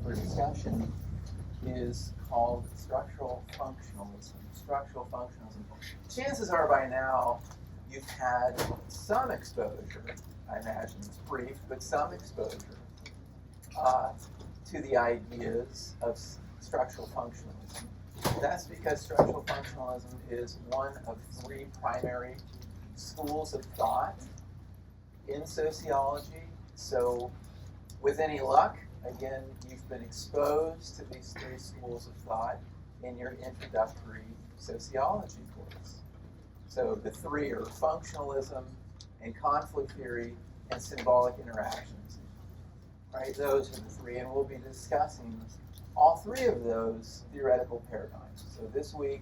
for discussion is called structural functionalism. Structural functionalism. Chances are by now you've had some exposure, I imagine it's brief, but some exposure to the ideas of structural functionalism. That's because structural functionalism is one of three primary schools of thought in sociology. So with any luck, again, you've been exposed to these three schools of thought in your introductory sociology course. So the three are functionalism and conflict theory and symbolic interactions. Right? Those are the three, and we'll be discussing all three of those theoretical paradigms. So this week,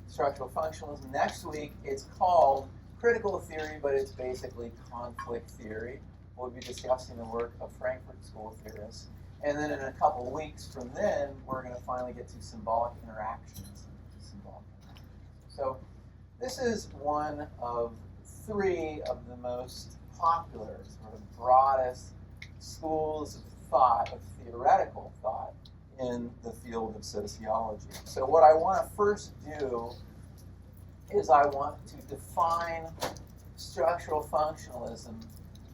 structural functionalism. Next week, it's called critical theory, but it's basically conflict theory. We'll be discussing the work of Frankfurt School theorists. And then in a couple of weeks from then, we're going to finally get to symbolic interactions. So this is one of three of the most popular, sort of broadest schools of thought, of theoretical thought, in the field of sociology. So what I want to first do is I want to define structural functionalism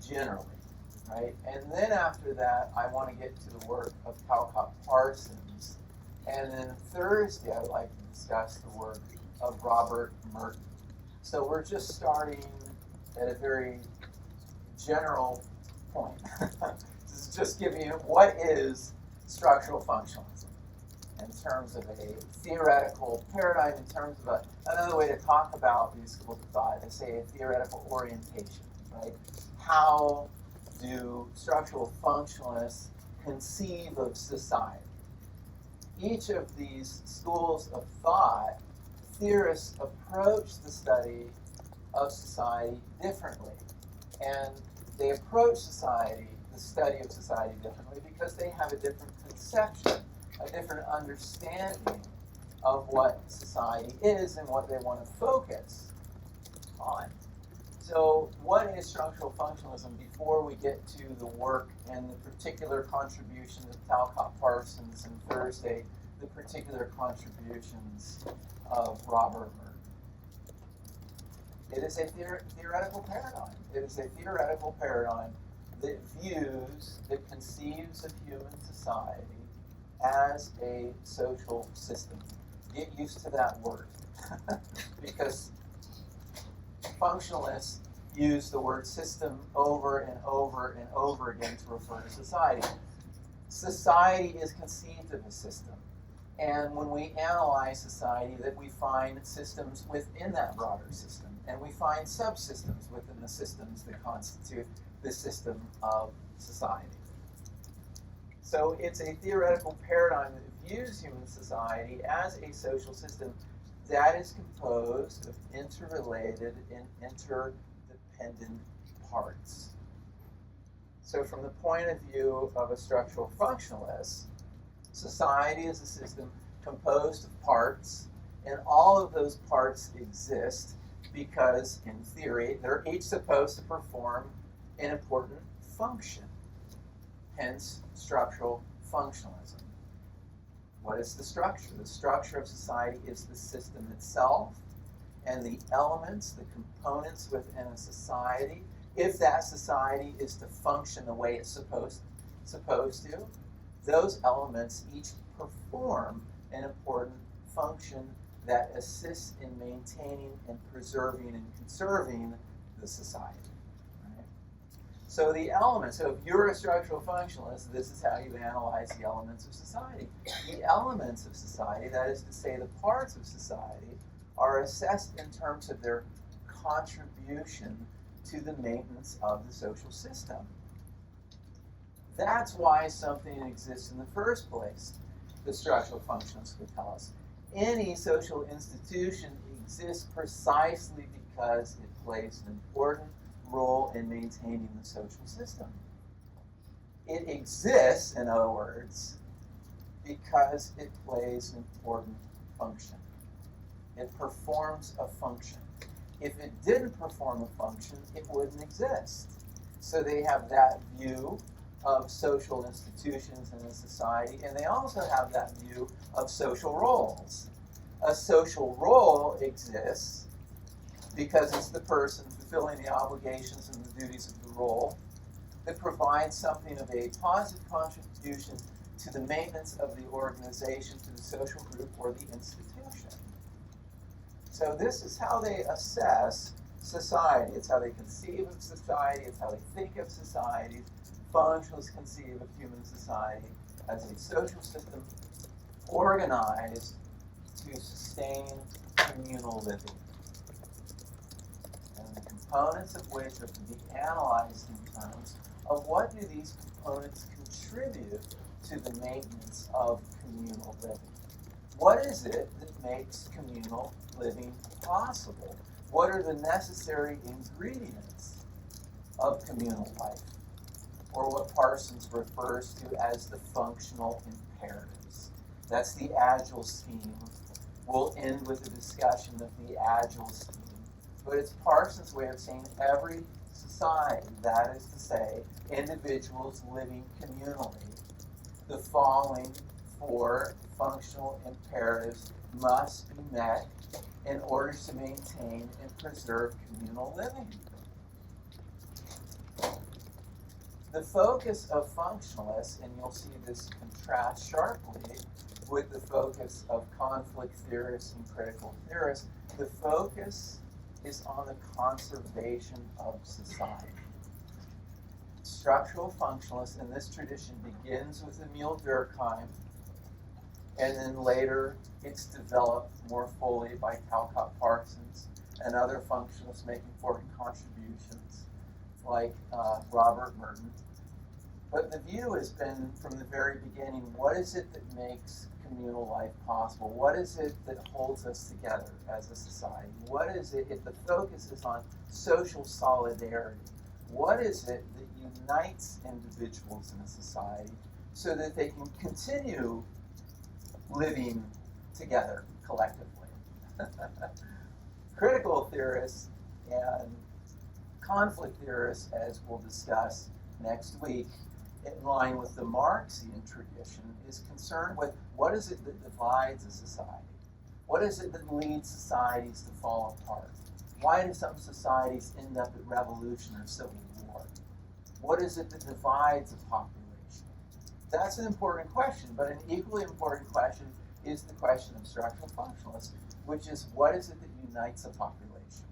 generally, right? And then after that, I want to get to the work of Talcott Parsons. And then Thursday, I'd like to discuss the work of Robert Merton. So we're just starting at a very general point. This is just giving you what is structural functionalism in terms of a theoretical paradigm, in terms of another way to talk about these schools of thought, I say a theoretical orientation, right? How do structural functionalists conceive of society? Each of these schools of thought, theorists approach the study of society differently. And they approach society, the study of society, differently because they have a different conception, a different understanding of what society is and what they want to focus on. So what is structural functionalism before we get to the work and the particular contributions of Talcott Parsons, and Thursday, the particular contributions of Robert Merton? It is a theoretical paradigm. It is a theoretical paradigm that views, that conceives of human society as a social system. Get used to that word because functionalists use the word system over and over and over again to refer to society. Society is conceived of a system. And when we analyze society, that we find systems within that broader system. And we find subsystems within the systems that constitute the system of society. So it's a theoretical paradigm that views human society as a social system that is composed of interrelated and interdependent parts. So from the point of view of a structural functionalist, society is a system composed of parts, and all of those parts exist because, in theory, they're each supposed to perform an important function. Hence, structural functionalism. What is the structure? The structure of society is the system itself, and the elements, the components within a society, if that society is to function the way it's supposed to, those elements each perform an important function that assists in maintaining and preserving and conserving the society. Right? So the elements, so if you're a structural functionalist, this is how you analyze the elements of society. The elements of society, that is to say the parts of society, are assessed in terms of their contribution to the maintenance of the social system. That's why something exists in the first place, the structural functionalists would tell us. Any social institution exists precisely because it plays an important role in maintaining the social system. It exists, in other words, because it plays an important function. It performs a function. If it didn't perform a function, it wouldn't exist. So they have that view of social institutions in a society, and they also have that view of social roles. A social role exists because it's the person fulfilling the obligations and the duties of the role that provides something of a positive contribution to the maintenance of the organization, to the social group, or the institution. So this is how they assess society. It's how they conceive of society. It's how they think of society. Functionalists conceive of human society as a social system organized to sustain communal living. And the components of which are to be analyzed in terms of what do these components contribute to the maintenance of communal living. What is it that makes communal living possible? What are the necessary ingredients of communal life? Or what Parsons refers to as the functional imperatives. That's the Agile scheme. We'll end with a discussion of the Agile scheme. But it's Parsons' way of saying every society, that is to say, individuals living communally, the following four functional imperatives must be met in order to maintain and preserve communal living. The focus of functionalists, and you'll see this contrast sharply with the focus of conflict theorists and critical theorists, the focus is on the conservation of society. Structural functionalists in this tradition begins with Emile Durkheim, and then later it's developed more fully by Talcott Parsons and other functionalists making important contributions like Robert Merton. But the view has been from the very beginning, what is it that makes communal life possible? What is it that holds us together as a society? What is it, if the focus is on social solidarity, what is it that unites individuals in a society so that they can continue living together collectively? Critical theorists and conflict theorists, as we'll discuss next week, in line with the Marxian tradition, is concerned with what is it that divides a society? What is it that leads societies to fall apart? Why do some societies end up at revolution or civil war? What is it that divides a population? That's an important question, but an equally important question is the question of structural functionalists, which is what is it that unites a population?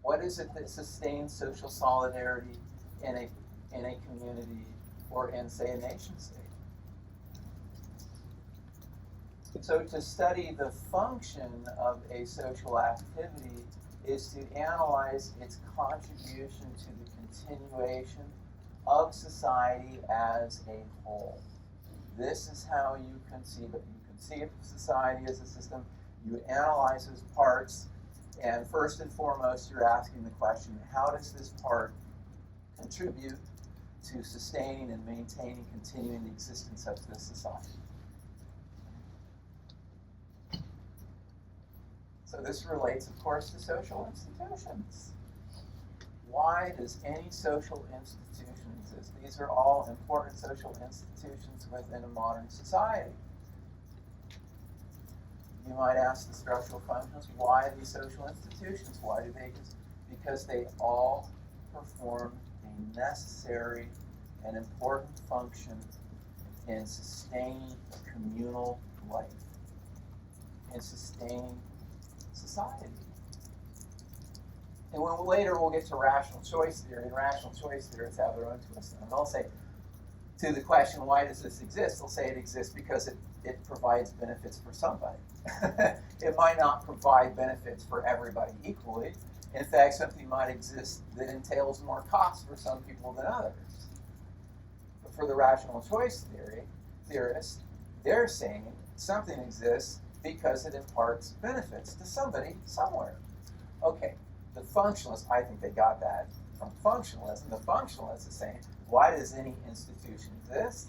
What is it that sustains social solidarity in a community or in, say, a nation state? So to study the function of a social activity is to analyze its contribution to the continuation of society as a whole. This is how you conceive it. You conceive of society as a system, you analyze its parts, and first and foremost, you're asking the question, how does this part contribute to sustaining and maintaining, continuing the existence of this society? So this relates, of course, to social institutions. Why does any social institution exist? These are all important social institutions within a modern society. You might ask the structural functionalists, why these social institutions? Why do they exist? Because they all perform a necessary and important function in sustaining communal life, in sustaining society. And later we'll get to rational choice theory, and rational choice theorists have their own twist. And they'll say, to the question, why does this exist? They'll say it exists because it provides benefits for somebody. It might not provide benefits for everybody equally. In fact, something might exist that entails more cost for some people than others. But for the rational choice theorists, they're saying something exists because it imparts benefits to somebody somewhere. Okay, the functionalists, I think they got that from functionalism. The functionalist is saying, why does any institution exist?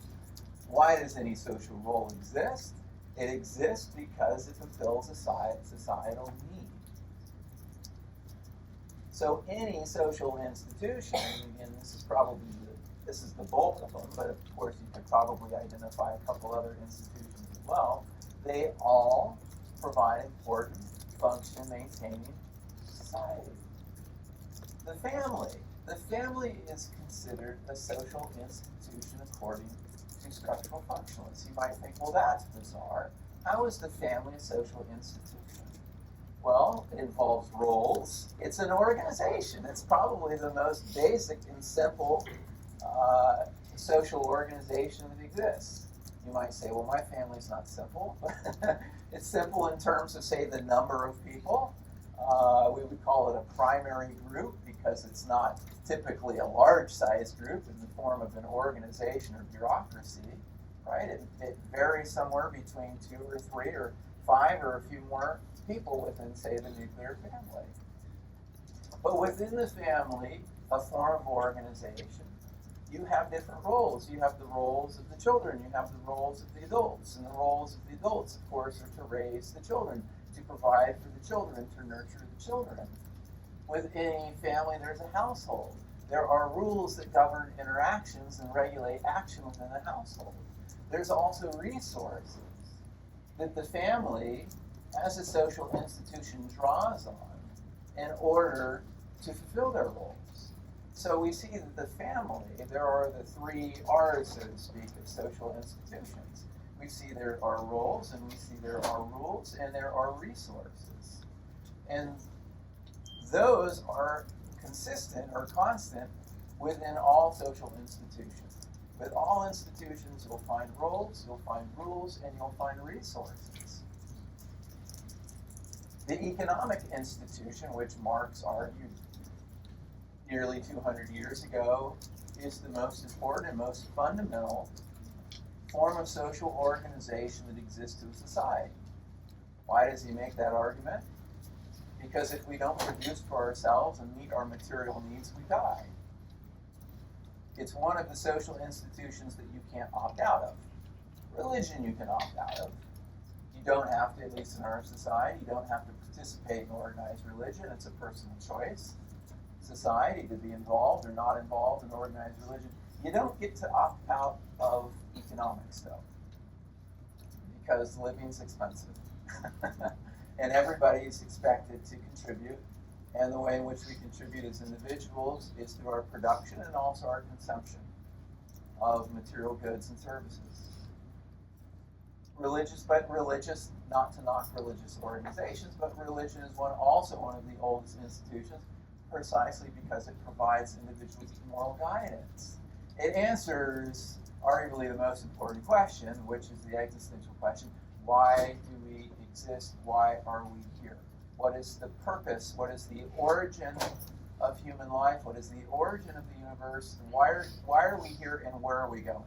Why does any social role exist? It exists because it fulfills a societal need. So any social institution, and this is probably This is the bulk of them, but of course you could probably identify a couple other institutions as well. They all provide important function in maintaining society. The family. The family is considered a social institution according to structural functionalists. You might think, well, that's bizarre. How is the family a social institution? Well, it involves roles. It's an organization. It's probably the most basic and simple social organization that exists. You might say, well, my family's not simple. It's simple in terms of, say, the number of people. We would call it a primary group because it's not typically a large-sized group in the form of an organization or bureaucracy, right? It varies somewhere between 2 or 3 or 5 or a few more people within, say, the nuclear family. But within the family, a form of organization, you have different roles. You have the roles of the children, you have the roles of the adults, and the roles of the adults, of course, are to raise the children, to provide for the children, to nurture the children. Within a family, there's a household. There are rules that govern interactions and regulate action within the household. There's also resources that the family, as a social institution, draws on in order to fulfill their roles. So we see that the family, there are the 3 R's, so to speak, of social institutions. We see there are roles, and we see there are rules, and there are resources. And those are consistent or constant within all social institutions. With all institutions, you'll find roles, you'll find rules, and you'll find resources. The economic institution, which Marx argued nearly 200 years ago, is the most important and most fundamental form of social organization that exists in society. Why does he make that argument? Because if we don't produce for ourselves and meet our material needs, we die. It's one of the social institutions that you can't opt out of. Religion you can opt out of. You don't have to, at least in our society, you don't have to participate in organized religion. It's a personal choice. Society to be involved or not involved in organized religion. You don't get to opt out of economics, though, because living's expensive. And everybody is expected to contribute. And the way in which we contribute as individuals is through our production and also our consumption of material goods and services. Religious, not to knock religious organizations, but religion is also one of the oldest institutions, precisely because it provides individuals with moral guidance. It answers arguably the most important question, which is the existential question: why do we exist? Why are we here? What is the purpose? What is the origin of human life? What is the origin of the universe? And why are we here, and where are we going?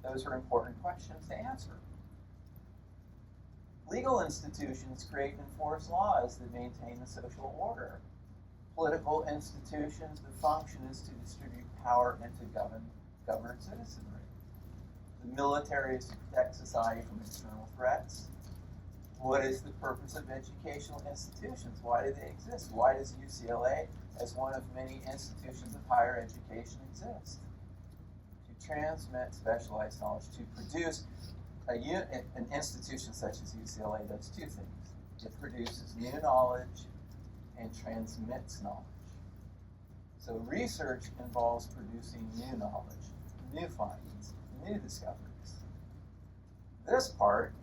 Those are important questions to answer. Legal institutions create and enforce laws that maintain the social order. Political institutions, the function is to distribute power and to govern citizenry. The military is to protect society from external threats. What is the purpose of educational institutions? Why do they exist? Why does UCLA, as one of many institutions of higher education, exist? To transmit specialized knowledge, to produce an institution such as UCLA does 2 things. It produces new knowledge and transmits knowledge. So research involves producing new knowledge, new findings, new discoveries. This part,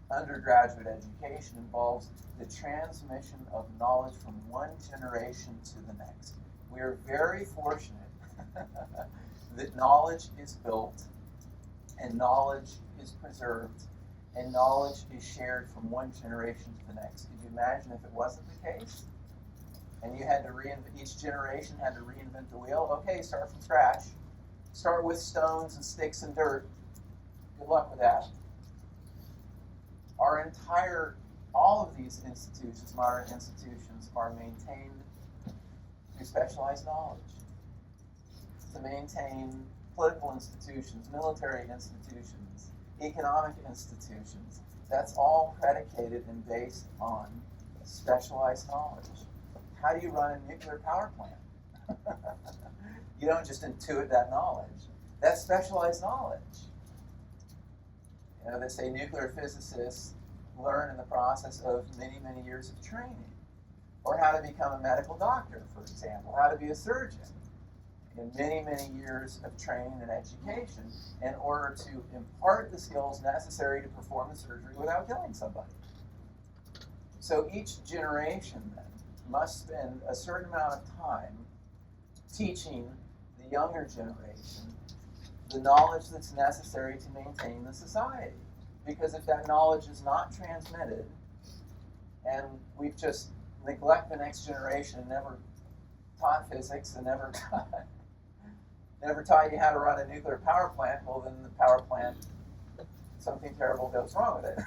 undergraduate education, involves the transmission of knowledge from one generation to the next. We are very fortunate that knowledge is built, and knowledge is preserved, and knowledge is shared from one generation to the next. Could you imagine if it wasn't the case? And you had to each generation had to reinvent the wheel. Okay, start from scratch. Start with stones and sticks and dirt. Good luck with that. All of these institutions, modern institutions, are maintained through specialized knowledge. To maintain political institutions, military institutions, economic institutions, that's all predicated and based on specialized knowledge. How do you run a nuclear power plant? You don't just intuit that knowledge. That's specialized knowledge. You know, they say nuclear physicists learn in the process of many, many years of training. Or how to become a medical doctor, for example, how to be a surgeon. In many, many years of training and education in order to impart the skills necessary to perform the surgery without killing somebody. So each generation then must spend a certain amount of time teaching the younger generation the knowledge that's necessary to maintain the society. Because if that knowledge is not transmitted, and we've just neglected the next generation and never taught physics and never taught you how to run a nuclear power plant, well then the power plant, something terrible goes wrong with it.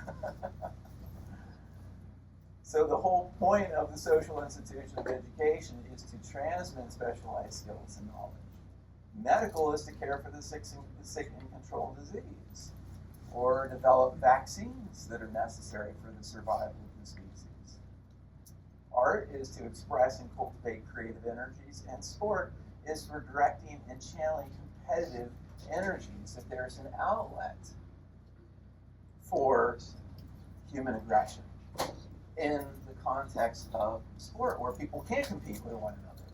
So the whole point of the social institution of education is to transmit specialized skills and knowledge. Medical is to care for the sick and control disease, or develop vaccines that are necessary for the survival of the species. Art is to express and cultivate creative energies, and sport is for directing and channeling competitive energies if there's an outlet for human aggression in the context of sport, where people can't compete with one another,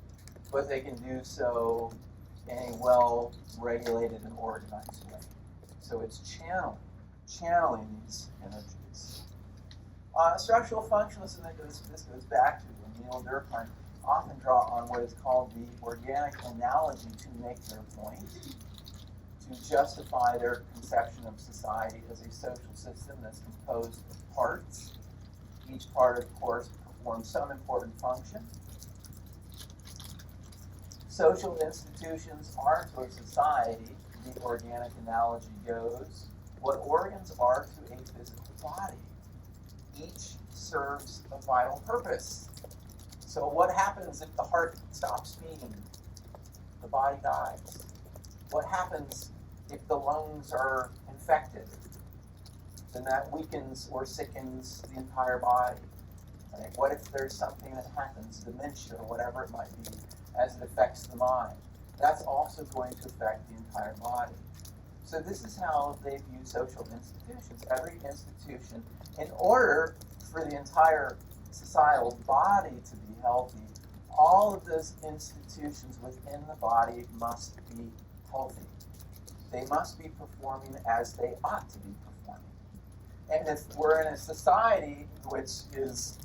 but they can do so in a well-regulated and organized way. So it's channeling these energies. Structural functionalism, this goes back to when Neil Durkheim often draw on what is called the organic analogy to make their point, to justify their conception of society as a social system that's composed of parts. Each part, of course, performs some important function. Social institutions are to a society, the organic analogy goes, what organs are to a physical body. Each serves a vital purpose. So what happens if the heart stops beating? The body dies. What happens if the lungs are infected? Then that weakens or sickens the entire body. Right? What if there's something that happens, dementia or whatever it might be, as it affects the mind? That's also going to affect the entire body. So this is how they view social institutions. Every institution, in order for the entire societal body to be healthy, all of those institutions within the body must be healthy. They must be performing as they ought to be performing. And if we're in a society which is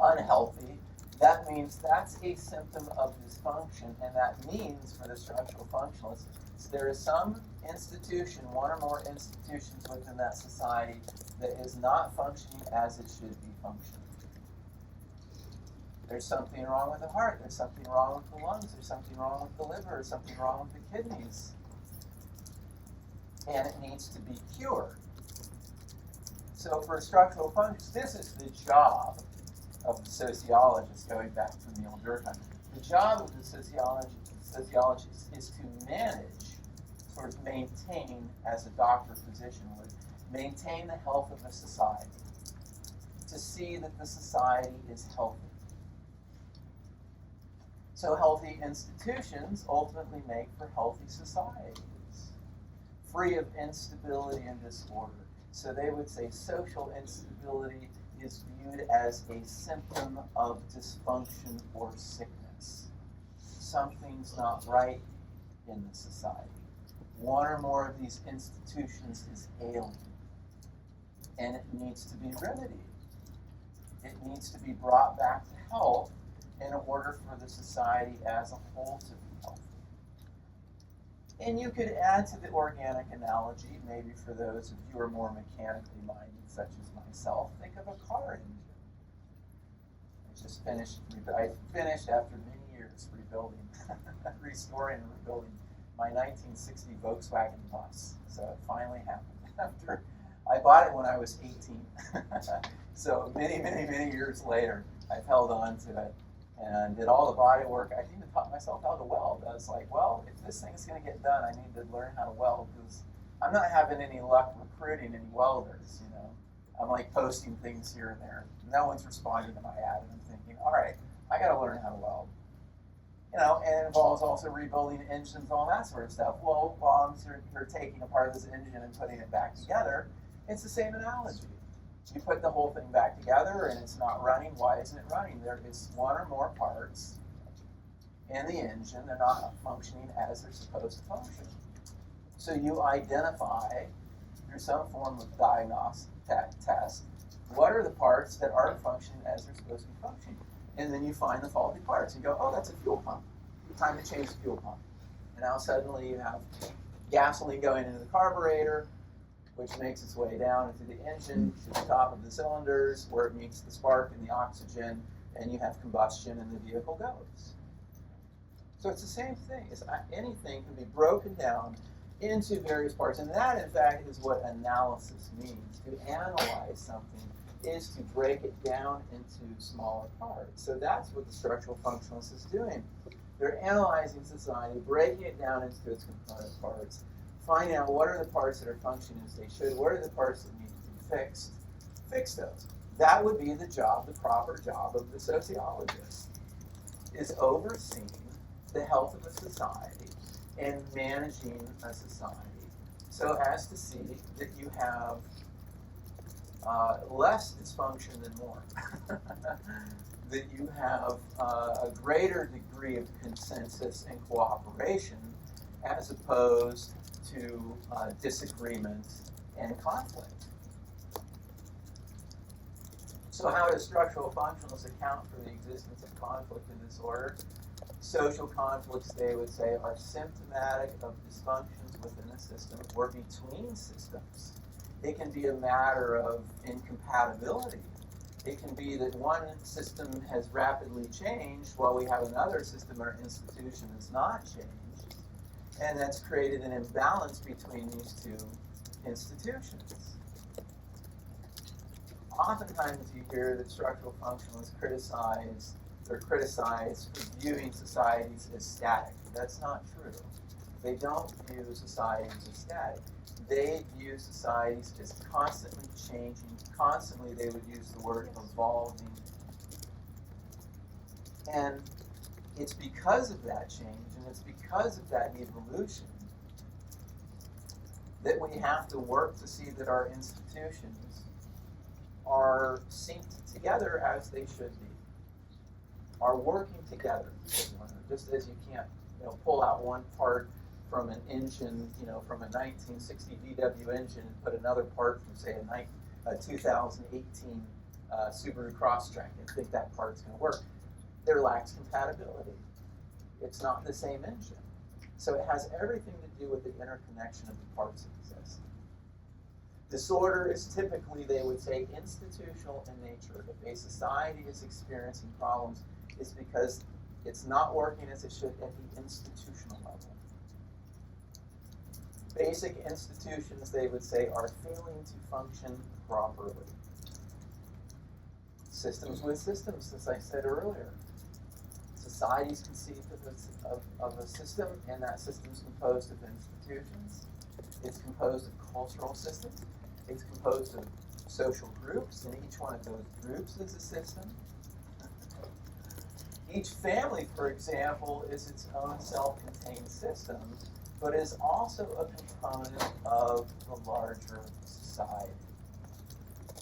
unhealthy, that means that's a symptom of dysfunction, and that means for the structural functionalists, there is some institution, one or more institutions within that society that is not functioning as it should be functioning. There's something wrong with the heart, there's something wrong with the lungs, there's something wrong with the liver, there's something wrong with the kidneys. And it needs to be cured. So for structural functions, this is the job of the sociologist, going back to Neil Durkheim. The job of the sociologist is to manage, sort of maintain, as a doctor physician would, maintain the health of a society, to see that the society is healthy. So healthy institutions ultimately make for healthy societies, free of instability and disorder. So they would say social instability is viewed as a symptom of dysfunction or sickness. Something's not right in the society. One or more of these institutions is ailing, and it needs to be remedied. It needs to be brought back to health in order for the society as a whole to be healthy. And you could add to the organic analogy, maybe for those of you who are more mechanically minded, such as myself, think of a car engine. I finished after many years rebuilding, restoring and rebuilding my 1960 Volkswagen bus. So it finally happened. I bought it when I was 18. So many, many, many years later, I've held on to it and did all the body work. I even taught myself how to weld. I was like, well, if this thing's going to get done, I need to learn how to weld, because I'm not having any luck recruiting any welders, you know. I'm like posting things here and there. No one's responding to my ad, and I'm thinking, all right, I got to learn how to weld. And it involves also rebuilding engines, all that sort of stuff. Well, while you're taking apart this engine and putting it back together, it's the same analogy. You put the whole thing back together and it's not running. Why isn't it running? There is one or more parts in the engine. They're not functioning as they're supposed to function. So you identify through some form of diagnostic test what are the parts that aren't functioning as they're supposed to be functioning. And then you find the faulty parts and go, oh, that's a fuel pump. Time to change the fuel pump. And now suddenly you have gasoline going into the carburetor, which makes its way down into the engine, to the top of the cylinders, where it meets the spark and the oxygen, and you have combustion and the vehicle goes. So it's the same thing. Anything can be broken down into various parts. And that, in fact, is what analysis means. To analyze something is to break it down into smaller parts. So that's what the structural functionalist is doing. They're analyzing society, breaking it down into its component parts, finding out what are the parts that are functioning as they should, what are the parts that need to be fixed, fix those. That would be the job, the proper job of the sociologist, is overseeing the health of a society and managing a society so as to see that you have less dysfunction than more. That you have a greater degree of consensus and cooperation as opposed to disagreement and conflict. So how does structural functionalists account for the existence of conflict and disorder? Social conflicts, they would say, are symptomatic of dysfunctions within a system or between systems. It can be a matter of incompatibility. It can be that one system has rapidly changed while we have another system or institution that's not changed. And that's created an imbalance between these two institutions. Oftentimes you hear that structural functionalists are criticized for viewing societies as static. That's not true. They don't view societies as static. They view societies as constantly changing. Constantly, they would use the word evolving. And it's because of that change, and it's because of that evolution, that we have to work to see that our institutions are synced together as they should be, are working together. Just as you can't pull out one part from an engine, from a 1960 VW engine and put another part from, say, a 2018 Subaru Crosstrek and think that part's going to work. There lacks compatibility. It's not the same engine. So it has everything to do with the interconnection of the parts that exist. Disorder is typically, they would say, institutional in nature. If a society is experiencing problems, it's because it's not working as it should at the institutional level. Basic institutions, they would say, are failing to function properly. Systems with systems, as I said earlier. Society is conceived of a system, and that system is composed of institutions. It's composed of cultural systems. It's composed of social groups, and each one of those groups is a system. Each family, for example, is its own self-contained system, but is also a component of the larger society.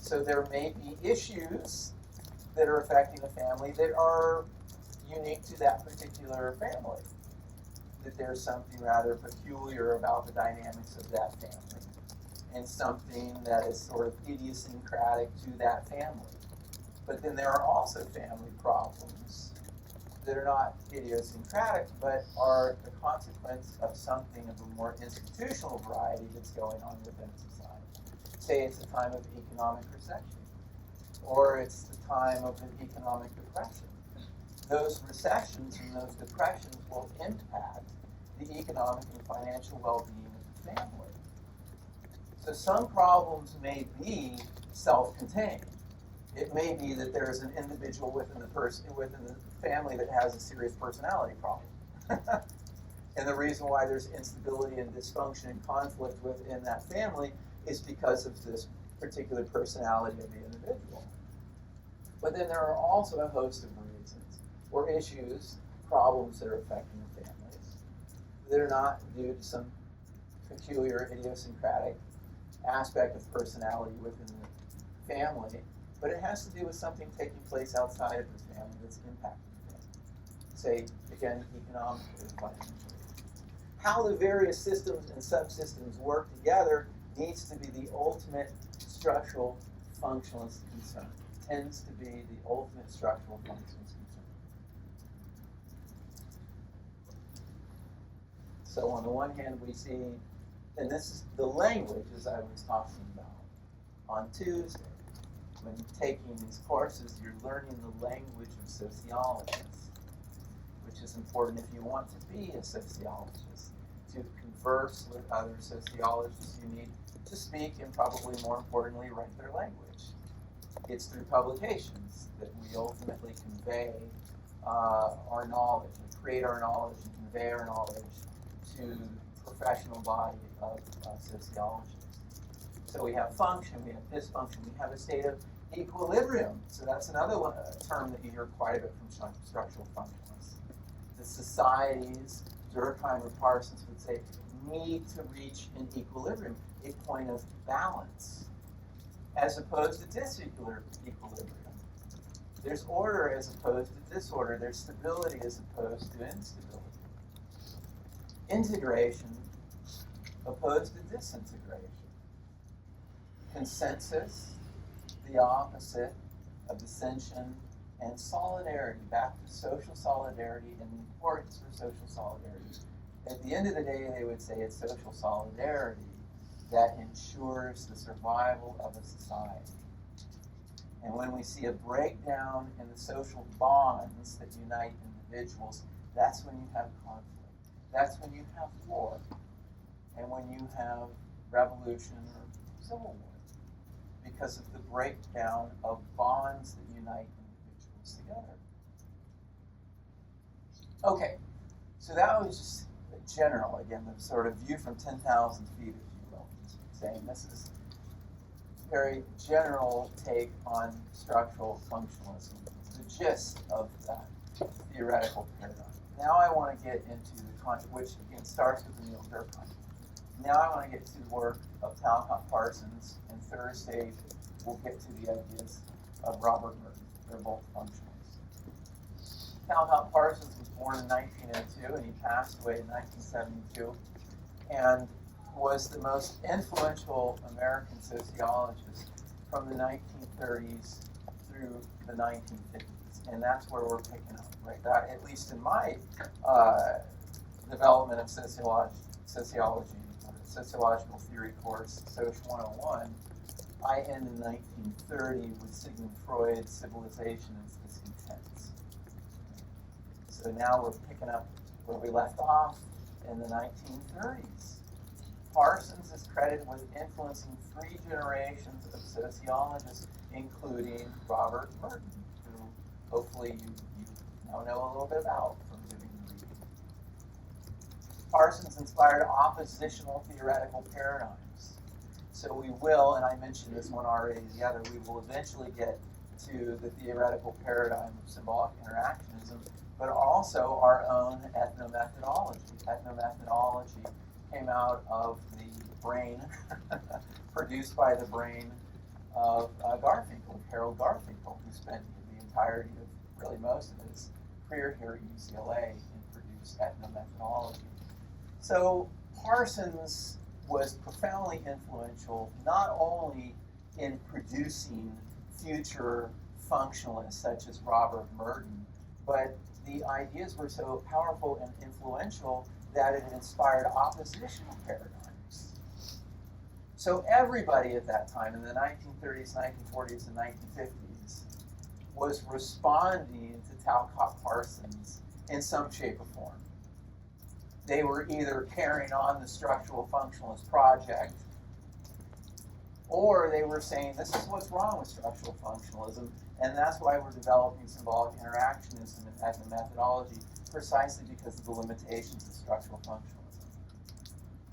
So there may be issues that are affecting a family that are unique to that particular family, that there's something rather peculiar about the dynamics of that family, and something that is sort of idiosyncratic to that family. But then there are also family problems that are not idiosyncratic, but are the consequence of something of a more institutional variety that's going on within society. Say it's a time of economic recession, or it's the time of an economic depression. Those recessions and those depressions will impact the economic and financial well-being of the family. So some problems may be self-contained. It may be that there is an individual within the family that has a serious personality problem. And the reason why there's instability and dysfunction and conflict within that family is because of this particular personality of the individual. But then there are also a host of reasons or issues, problems that are affecting the families. They're not due to some peculiar idiosyncratic aspect of personality within the family, but it has to do with something taking place outside of the family that's impacting the family. Say, again, economically, financially. How the various systems and subsystems work together needs to be the ultimate structural functionalist concern. Tends to be the ultimate structural functionalist concern. So on the one hand, we see, and this is the language as I was talking about on Tuesday. When you're taking these courses, you're learning the language of sociologists, which is important if you want to be a sociologist. To converse with other sociologists, you need to speak and probably more importantly, write their language. It's through publications that we ultimately convey our knowledge, and create our knowledge and convey our knowledge to the professional body of sociologists. So we have function, we have dysfunction, we have a state of equilibrium. So that's another one, term that you hear quite a bit from structural functionalists. The societies, Durkheim or Parsons would say, need to reach an equilibrium, a point of balance, as opposed to disequilibrium. There's order as opposed to disorder. There's stability as opposed to instability. Integration opposed to disintegration. Consensus, the opposite of dissension, and solidarity, back to social solidarity and the importance for social solidarity. At the end of the day, they would say it's social solidarity that ensures the survival of a society. And when we see a breakdown in the social bonds that unite individuals, that's when you have conflict. That's when you have war. And when you have revolution or civil war. Because of the breakdown of bonds that unite individuals together. Okay, so that was just a general, again, the sort of view from 10,000 feet, if you will. Just saying this is a very general take on structural functionalism, the gist of that theoretical paradigm. Now I want to get into the concept, which again starts with Emile Durkheim. Now I want to get to the work of Talcott Parsons, and Thursday we'll get to the ideas of Robert Merton. They're both functionalists. Talcott Parsons was born in 1902 and he passed away in 1972 and was the most influential American sociologist from the 1930s through the 1950s. And that's where we're picking up, right? That, at least in my development of sociology, sociological theory course, Soc 101, I end in 1930 with Sigmund Freud's Civilization and Discontents. So now we're picking up where we left off in the 1930s. Parsons is credited with influencing 3 generations of sociologists, including Robert Merton, who hopefully you now know a little bit about from doing the reading. Parsons inspired oppositional theoretical paradigms. So we will, and I mentioned this one already together, we will eventually get to the theoretical paradigm of symbolic interactionism, but also our own ethnomethodology. Ethnomethodology came out of the brain, produced by the brain of Garfinkel, Harold Garfinkel, who spent the entirety of really most of his career here at UCLA and produced ethnomethodology. So Parsons was profoundly influential not only in producing future functionalists such as Robert Merton, but the ideas were so powerful and influential that it inspired oppositional paradigms. So everybody at that time, in the 1930s, 1940s, and 1950s, was responding to Talcott Parsons in some shape or form. They were either carrying on the structural functionalist project, or they were saying, this is what's wrong with structural functionalism, and that's why we're developing symbolic interactionism and ethnomethodology, precisely because of the limitations of structural functionalism.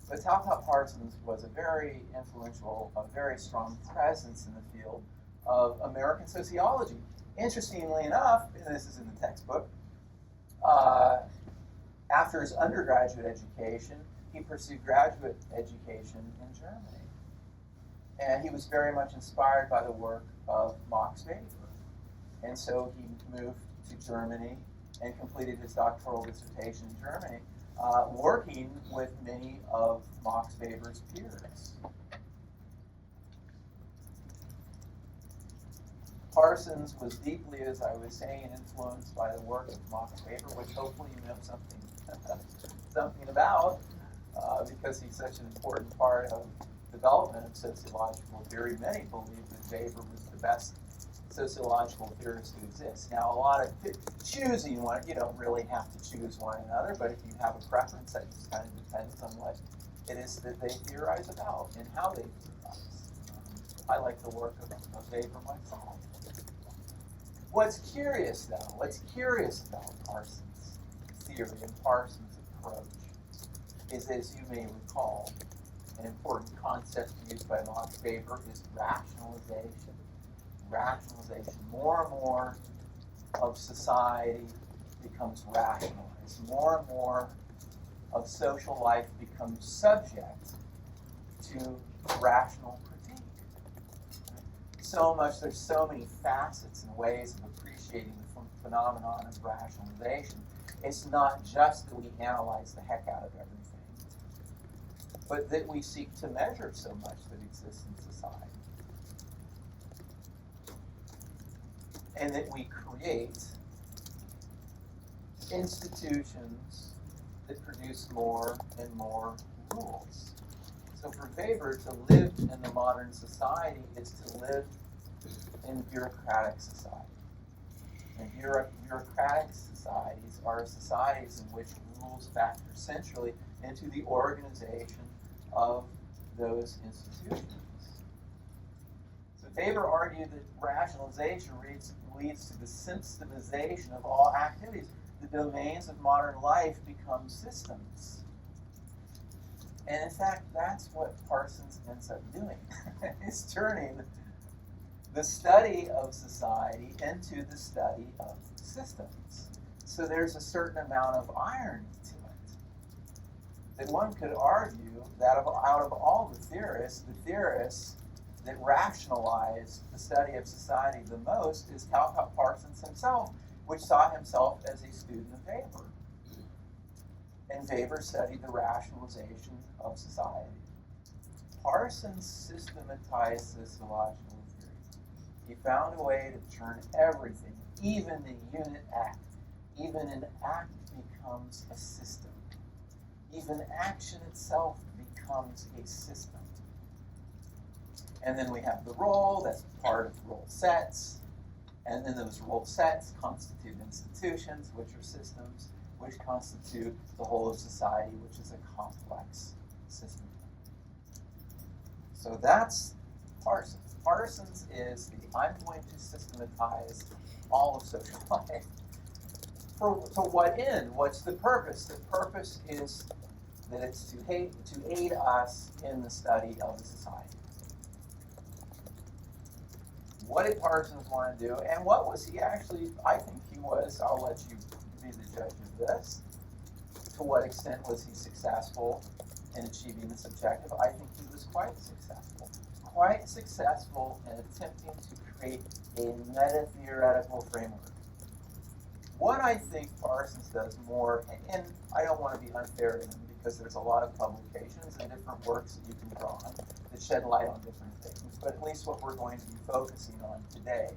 But Talcott Parsons was a very influential, a very strong presence in the field of American sociology. Interestingly enough, and this is in the textbook, After his undergraduate education, he pursued graduate education in Germany. And he was very much inspired by the work of Max Weber. And so he moved to Germany and completed his doctoral dissertation in Germany, working with many of Max Weber's peers. Parsons was deeply, as I was saying, influenced by the work of Max Weber, which hopefully you know something about, because he's such an important part of development of sociological theory. Many believe that Weber was the best sociological theorist who exists. Now, a lot of choosing one, you don't really have to choose one another, but if you have a preference, that just kind of depends on what it is that they theorize about and how they theorize. I like the work of Weber myself. What's curious about Parsons' theory and Parsons' approach is, as you may recall, an important concept used by Max Weber is rationalization. Rationalization. More and more of society becomes rationalized. More and more of social life becomes subject to rational critique. So much, there's so many facets and ways of appreciating the phenomenon of rationalization. It's not just that we analyze the heck out of everything, but that we seek to measure so much that exists in society. And that we create institutions that produce more and more rules. So for Weber, to live in the modern society is to live in bureaucratic society. And bureaucratic societies are societies in which rules factor centrally into the organization of those institutions. So Weber argued that rationalization leads to the systemization of all activities. The domains of modern life become systems. And in fact, that's what Parsons ends up doing. It's turning the study of society into the study of systems. So there's a certain amount of irony to it. That one could argue that out of all the theorists that rationalized the study of society the most is Calcott Parsons himself, which saw himself as a student of Weber. And Weber studied the rationalization of society. Parsons systematized sociological theory. He found a way to turn everything, even the unit act. Even an act becomes a system. Even action itself becomes a system. And then we have the role, that's part of role sets. And then those role sets constitute institutions, which are systems, which constitute the whole of society, which is a complex system. So that's Parsons. Parsons is I'm going to systematize all of social life. To what end? What's the purpose? The purpose is that it's to aid us in the study of the society. What did Parsons want to do? And what was he actually, I think he was, I'll let you be the judge of this. To what extent was he successful in achieving this objective? I think he was quite successful. Quite successful in attempting to create a meta-theoretical framework. What I think Parsons does more, and I don't want to be unfair to him because there's a lot of publications and different works that you can draw on that shed light on different things, but at least what we're going to be focusing on today,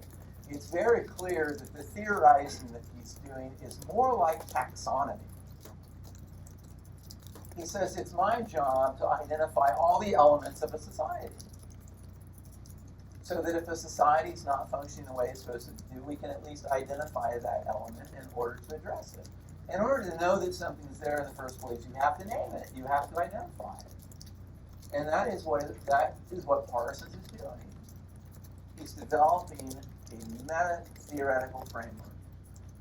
it's very clear that the theorizing that he's doing is more like taxonomy. He says it's my job to identify all the elements of a society, so that if a society is not functioning the way it's supposed to do, we can at least identify that element in order to address it. In order to know that something is there in the first place, you have to name it. You have to identify it. And that is what Parsons is doing. He's developing a meta-theoretical framework,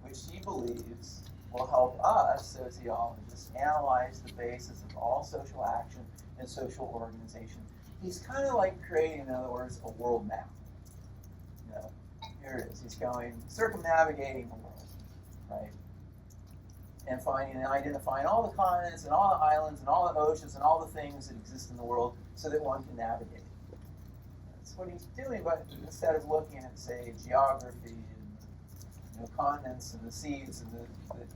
which he believes will help us, sociologists, analyze the basis of all social action and social organization. He's kind of like creating, in other words, a world map. You know, here it is. He's going circumnavigating the world, right? and finding and identifying all the continents and all the islands and all the oceans and all the things that exist in the world so that one can navigate. That's what he's doing, but instead of looking at, say, geography and continents and the seas and that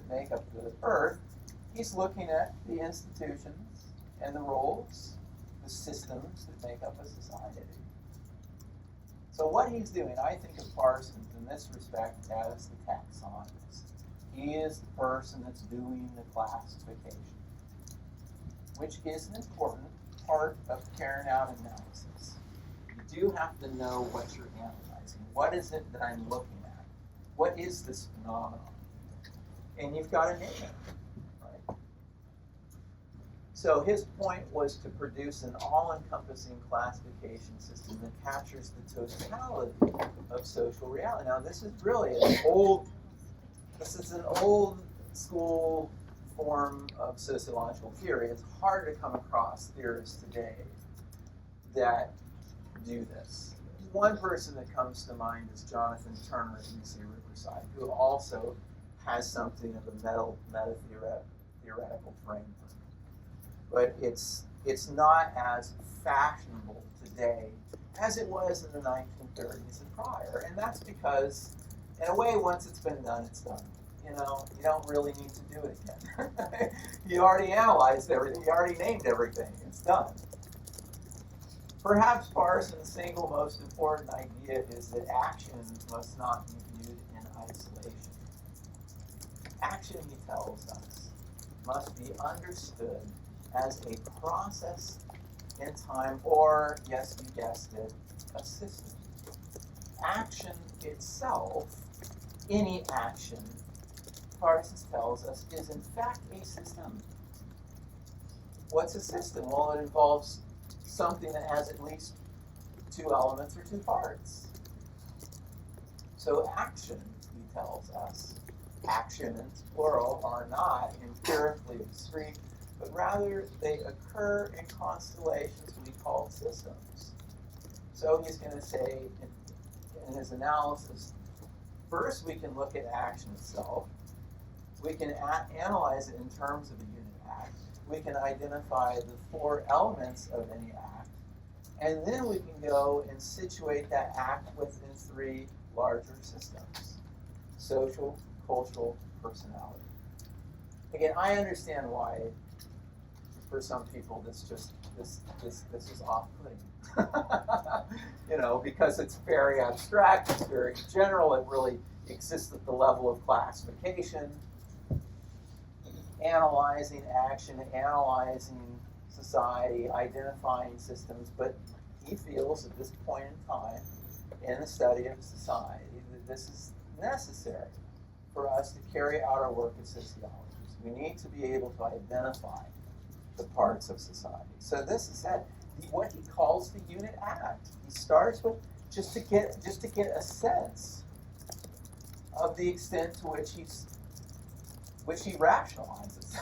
make up the Earth, he's looking at the institutions and the roles, the systems that make up a society. So what he's doing, I think of Parsons in this respect as the taxonomist. He is the person that's doing the classification, which is an important part of carrying out analysis. You do have to know what you're analyzing. What is it that I'm looking at? What is this phenomenon? And you've got to name it, right? So his point was to produce an all-encompassing classification system that captures the totality of social reality. Now, this is really an old school form of sociological theory. It's hard to come across theorists today that do this. One person that comes to mind is Jonathan Turner at UC Riverside, who also has something of a meta-theoretical framework. But it's not as fashionable today as it was in the 1930s and prior. And that's because, in a way, once it's been done, it's done. You don't really need to do it again. You already analyzed everything. You already named everything. It's done. Perhaps Parsons' single most important idea is that action must not be viewed in isolation. Action, he tells us, must be understood as a process in time, or, yes, you guessed it, a system. Action itself, any action, Parsons tells us, is in fact a system. What's a system? Well, it involves something that has at least two elements or two parts. So action, he tells us, actions, plural, are not empirically discrete, but rather they occur in constellations we call systems. So he's going to say in his analysis, first we can look at action itself. We can analyze it in terms of a unit act. We can identify the four elements of any act. And then we can go and situate that act within three larger systems: social, cultural, personality. Again, I understand why for some people this is off-putting. Because it's very abstract, it's very general, it really exists at the level of classification, analyzing action, analyzing society, identifying systems, but he feels at this point in time in the study of society that this is necessary for us to carry out our work as sociologists. We need to be able to identify the parts of society. So this is what he calls the unit act. He starts with just to get a sense of the extent to which he rationalizes,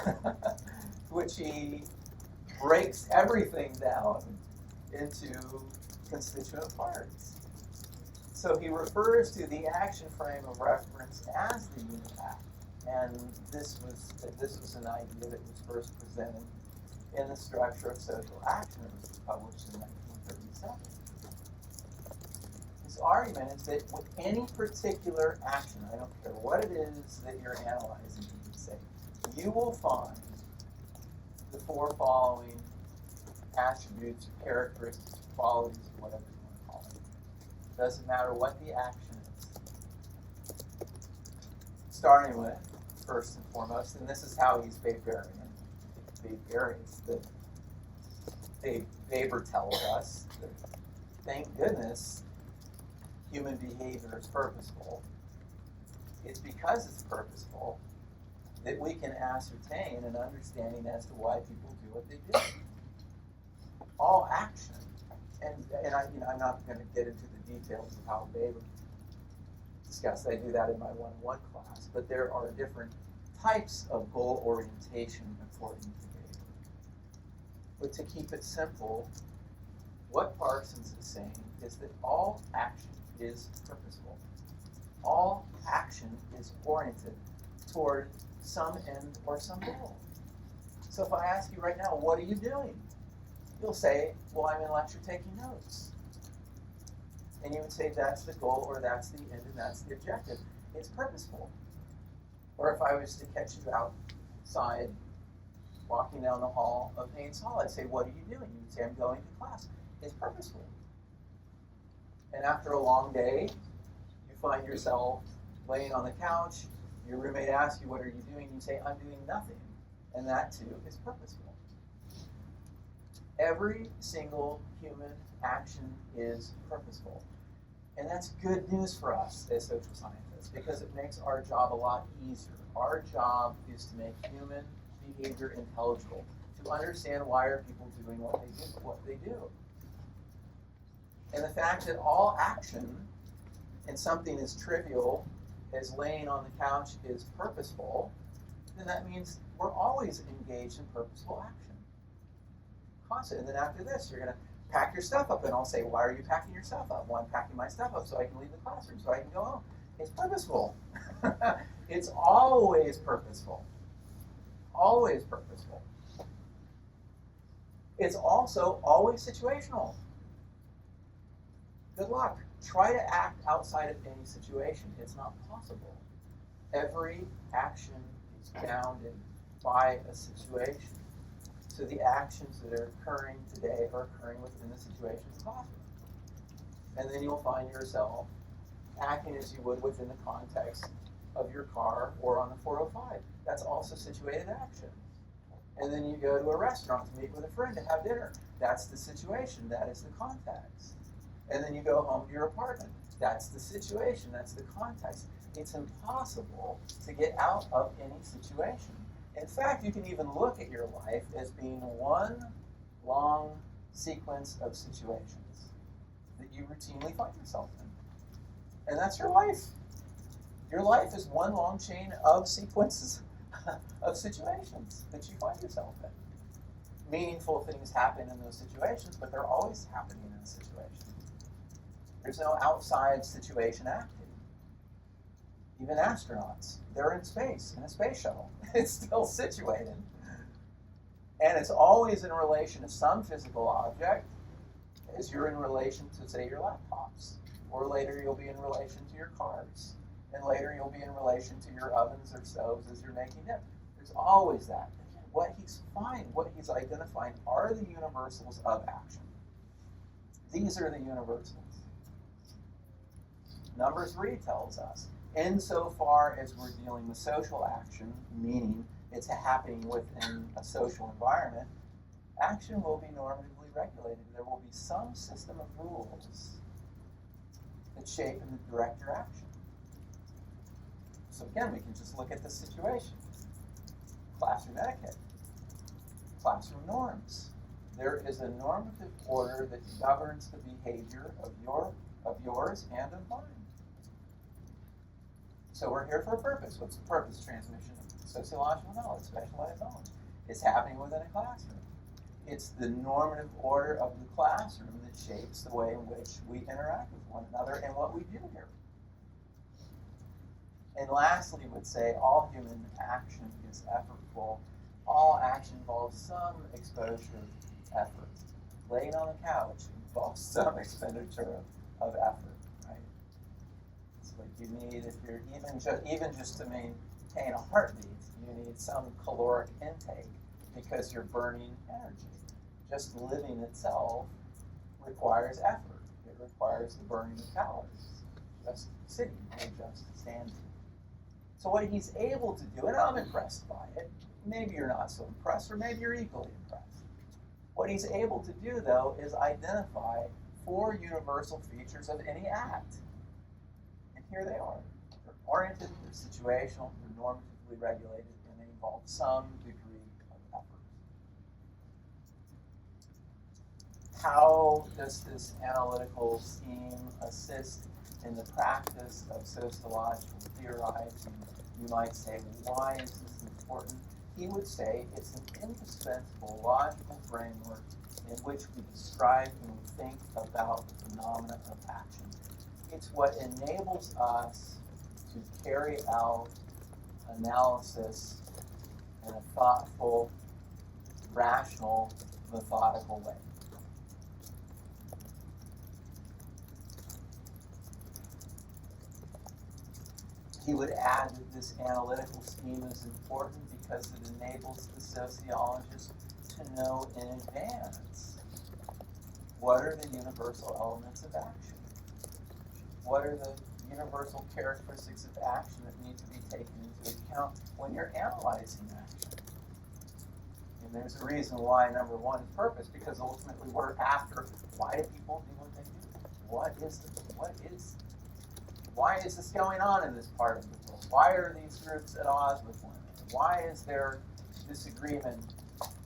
which he breaks everything down into constituent parts. So he refers to the action frame of reference as the unit act, and this was an idea that was first presented in the Structure of Social Action. It was published in 1937. His argument is that with any particular action, I don't care what it is that you're analyzing, he would say, you will find the four following attributes, characteristics, qualities, or whatever you want to call it. Doesn't matter what the action is. Starting with, first and foremost, and this is how he's Weberian. Weber tells us that, thank goodness, human behavior is purposeful. It's because it's purposeful that we can ascertain an understanding as to why people do what they do. All action, and I'm not going to get into the details of how Weber discussed. I do that in my 101 class, but there are different types of goal orientation according to Weber. But to keep it simple, what Parsons is saying is that all action is purposeful. All action is oriented toward some end or some goal. So if I ask you right now, what are you doing? You'll say, well, I'm in lecture taking notes. And you would say that's the goal, or that's the end, and that's the objective. It's purposeful. Or if I was to catch you outside, walking down the hall of Haynes Hall, I'd say, what are you doing? You'd say, I'm going to class. It's purposeful. And after a long day, you find yourself laying on the couch, your roommate asks you, what are you doing? You say, I'm doing nothing. And that too is purposeful. Every single human action is purposeful. And that's good news for us as social scientists because it makes our job a lot easier. Our job is to make human behavior intelligible, to understand why are people doing what they do. And the fact that all action in something as trivial as laying on the couch is purposeful, then that means we're always engaged in purposeful action. Constant. And then after this, you're going to pack your stuff up, and I'll say, why are you packing your stuff up? Well, I'm packing my stuff up so I can leave the classroom, so I can go home. It's purposeful. It's always purposeful. Always purposeful. It's also always situational. Good luck. Try to act outside of any situation. It's not possible. Every action is bounded by a situation. So the actions that are occurring today are occurring within the situation of the classroom. And then you'll find yourself acting as you would within the context of your car or on the 405. That's also situated action. And then you go to a restaurant to meet with a friend to have dinner. That's the situation. That is the context. And then you go home to your apartment. That's the situation. That's the context. It's impossible to get out of any situation. In fact, you can even look at your life as being one long sequence of situations that you routinely find yourself in. And that's your life. Your life is one long chain of sequences of situations that you find yourself in. Meaningful things happen in those situations, but they're always happening in a situation. There's no outside situation acting. Even astronauts, they're in space, in a space shuttle. It's still situated. And it's always in relation to some physical object as you're in relation to, say, your laptops. Or later you'll be in relation to your cars. And later you'll be in relation to your ovens or stoves as you're making dinner. There's always that. What he's identifying are the universals of action. These are the universals. Number 3 tells us, insofar as we're dealing with social action, meaning it's happening within a social environment, action will be normatively regulated. There will be some system of rules that shape and direct your action. So again, we can just look at the situation. Classroom etiquette, classroom norms. There is a normative order that governs the behavior of yours and of mine. So we're here for a purpose. What's the purpose? Transmission of sociological knowledge, specialized knowledge. It's happening within a classroom. It's the normative order of the classroom that shapes the way in which we interact with one another and what we do here. And lastly, we would say all human action is effortful. All action involves some exposure effort. Laying on the couch involves some expenditure of effort, right? It's like you need, if you're even just to maintain a heartbeat, you need some caloric intake because you're burning energy. Just living itself requires effort. It requires the burning of calories. Just sitting or just standing. So what he's able to do, and I'm impressed by it, maybe you're not so impressed, or maybe you're equally impressed. What he's able to do, though, is identify 4 universal features of any act. And here they are. They're oriented, they're situational, they're normatively regulated, and they involve some degree of effort. How does this analytical scheme assist in the practice of sociological theorizing? You might say, why is this important? He would say it's an indispensable logical framework in which we describe and we think about the phenomena of action. It's what enables us to carry out analysis in a thoughtful, rational, methodical way. He would add that this analytical scheme is important because it enables the sociologist to know in advance what are the universal elements of action. What are the universal characteristics of action that need to be taken into account when you're analyzing action? And there's a reason why number one is purpose, because ultimately we're after why do people do what they do? Why is this going on in this part of the world? Why are these groups at odds with one another? Why is there disagreement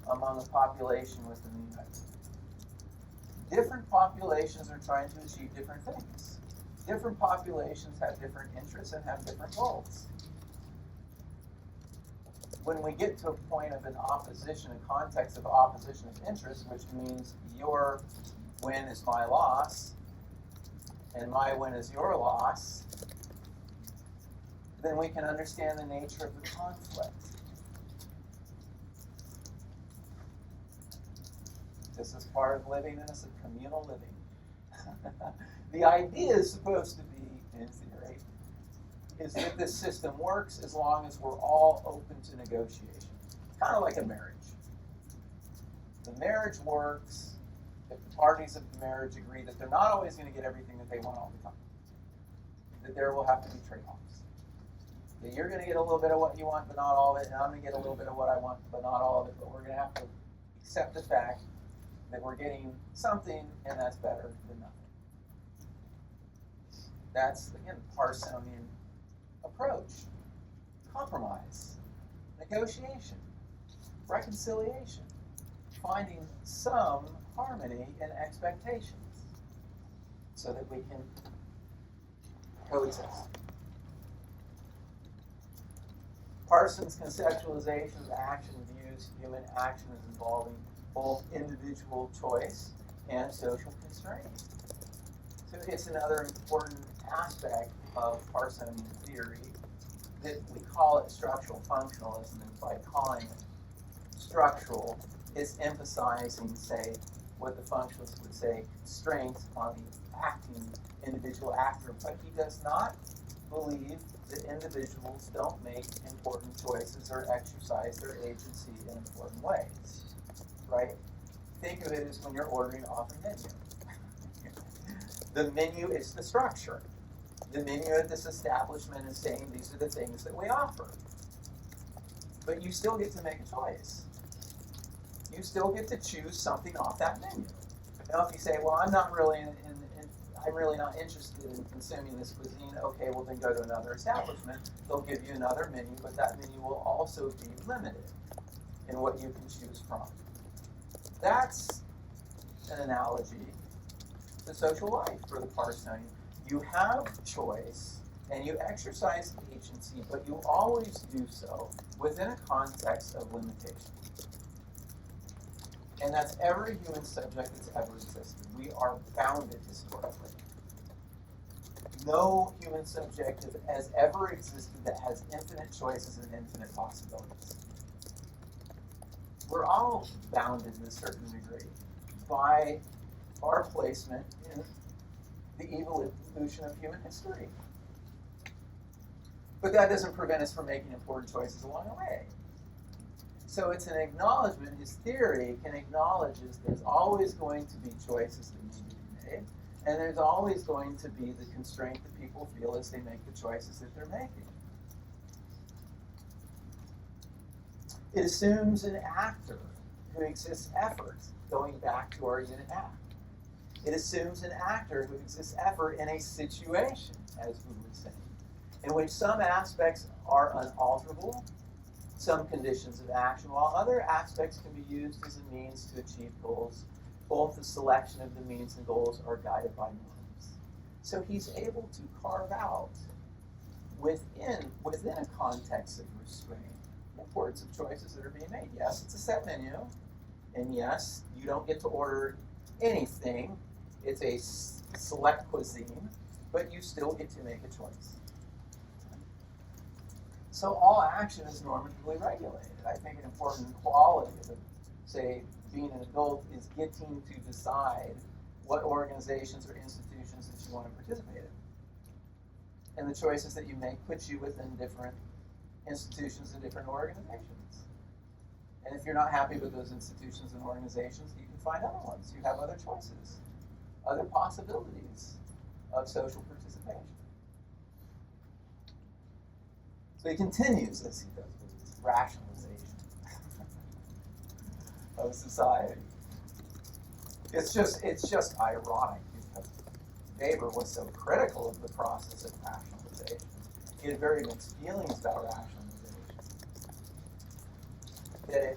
among a population within the United States? Different populations are trying to achieve different things. Different populations have different interests and have different goals. When we get to a point of an opposition, a context of opposition of interest, which means your win is my loss, and my win is your loss, then we can understand the nature of the conflict. This is part of living in a communal living. The idea is supposed to be, in theory, is that this system works as long as we're all open to negotiation. Kind of like a marriage. The marriage works if the parties of the marriage agree that they're not always going to get everything that they want all the time. That there will have to be trade-offs. That you're going to get a little bit of what you want, but not all of it, and I'm going to get a little bit of what I want, but not all of it. But we're going to have to accept the fact that we're getting something, and that's better than nothing. That's, again, the Parsonian approach. Compromise, negotiation, reconciliation, finding some harmony in expectations so that we can coexist. Parsons' conceptualization of action views human action as involving both individual choice and social constraint. So it's another important aspect of Parsonian theory that we call it structural functionalism, and by calling it structural, it's emphasizing, say, what the functionalist would say, constraints on the acting individual actor. But he does not believe that individuals don't make important choices or exercise their agency in important ways. Right? Think of it as when you're ordering off a menu. The menu is the structure. The menu at this establishment is saying these are the things that we offer. But you still get to make a choice. You still get to choose something off that menu. Now, if you say, "Well, I'm really not interested in consuming this cuisine," okay, well then go to another establishment. They'll give you another menu, but that menu will also be limited in what you can choose from. That's an analogy to social life for the Parsonian. You have choice and you exercise agency, but you always do so within a context of limitation. And that's every human subject that's ever existed. We are bounded historically. No human subject has ever existed that has infinite choices and infinite possibilities. We're all bounded to a certain degree by our placement in the evolution of human history. But that doesn't prevent us from making important choices along the way. So it's an acknowledgement, his theory can acknowledge is there's always going to be choices that need to be made, and there's always going to be the constraint that people feel as they make the choices that they're making. It assumes an actor who exists effort, going back to our unit act. It assumes an actor who exists effort in a situation, as we would say, in which some aspects are unalterable, some conditions of action, while other aspects can be used as a means to achieve goals. Both the selection of the means and goals are guided by norms. So he's able to carve out within a context of restraint importance of choices that are being made. Yes, it's a set menu, and yes, you don't get to order anything. It's a select cuisine, but you still get to make a choice. So all action is normatively regulated. I think an important quality of, say, being an adult is getting to decide what organizations or institutions that you want to participate in. And the choices that you make put you within different institutions and different organizations. And if you're not happy with those institutions and organizations, you can find other ones. You have other choices, other possibilities of social participation. So he continues, as he does with his rationalization of society. It's just ironic because Weber was so critical of the process of rationalization. He had very mixed feelings about rationalization. That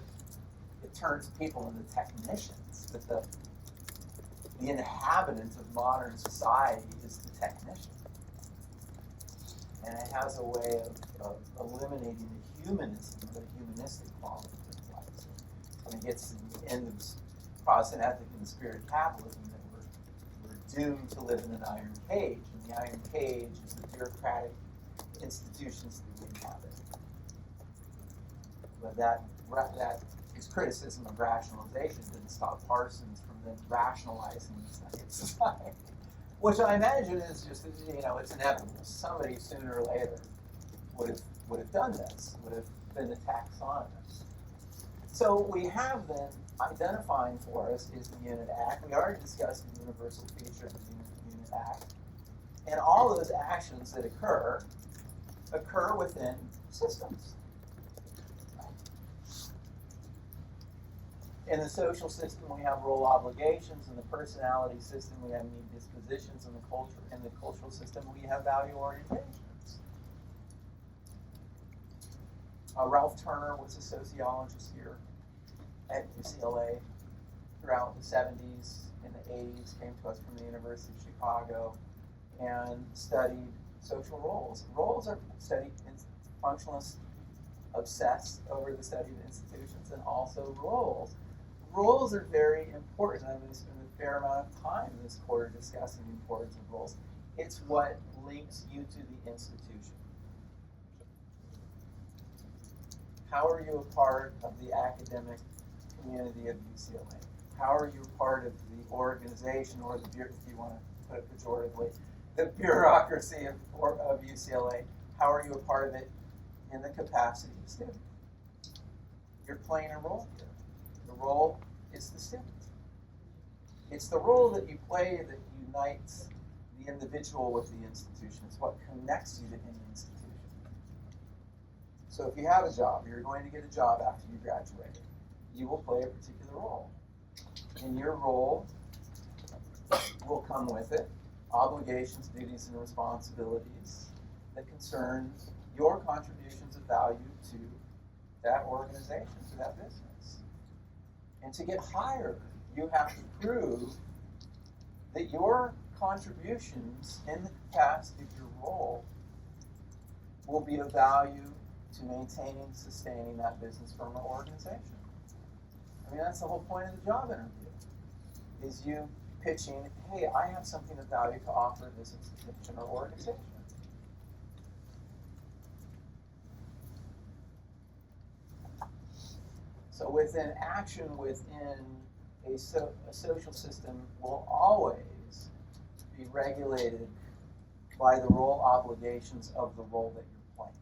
it turns people into technicians, that the inhabitant of modern society is the technician. And it has a way of eliminating the humanism, the humanistic qualities of life. When it gets to the end of Protestant ethic and the spirit of capitalism, that we're doomed to live in an iron cage, and the iron cage is the bureaucratic institutions that we inhabit. But that his criticism of rationalization didn't stop Parsons from then rationalizing the society. Which I imagine is just, it's inevitable. Somebody sooner or later would have done this, would have been a taxonomist. So we have then identifying for us is the Unit Act. We already discussed the universal feature of the Unit Act. And all those actions that occur within systems. In the social system, we have role obligations. In the personality system, we have need dispositions. In the cultural system, we have value orientations. Ralph Turner was a sociologist here at UCLA throughout the 70s and the 80s, came to us from the University of Chicago, and studied social roles. Roles are studied, functionalists obsess over the study of institutions, and also roles. Roles are very important. I'm going to spend a fair amount of time in this quarter discussing the importance of roles. It's what links you to the institution. How are you a part of the academic community of UCLA? How are you a part of the organization, or if you want to put it pejoratively, the bureaucracy of UCLA? How are you a part of it in the capacity of student? You're playing a role here. The role is the student. It's the role that you play that unites the individual with the institution. It's what connects you to any institution. So if you have a job, you're going to get a job after you graduate, you will play a particular role. And your role will come with it obligations, duties, and responsibilities that concern your contributions of value to that organization, to that business. And to get hired, you have to prove that your contributions in the capacity of your role will be of value to maintaining, sustaining that business from an organization. I mean, that's the whole point of the job interview, is you pitching, hey, I have something of value to offer this institution or organization. So within action within a social system will always be regulated by the role obligations of the role that you're playing.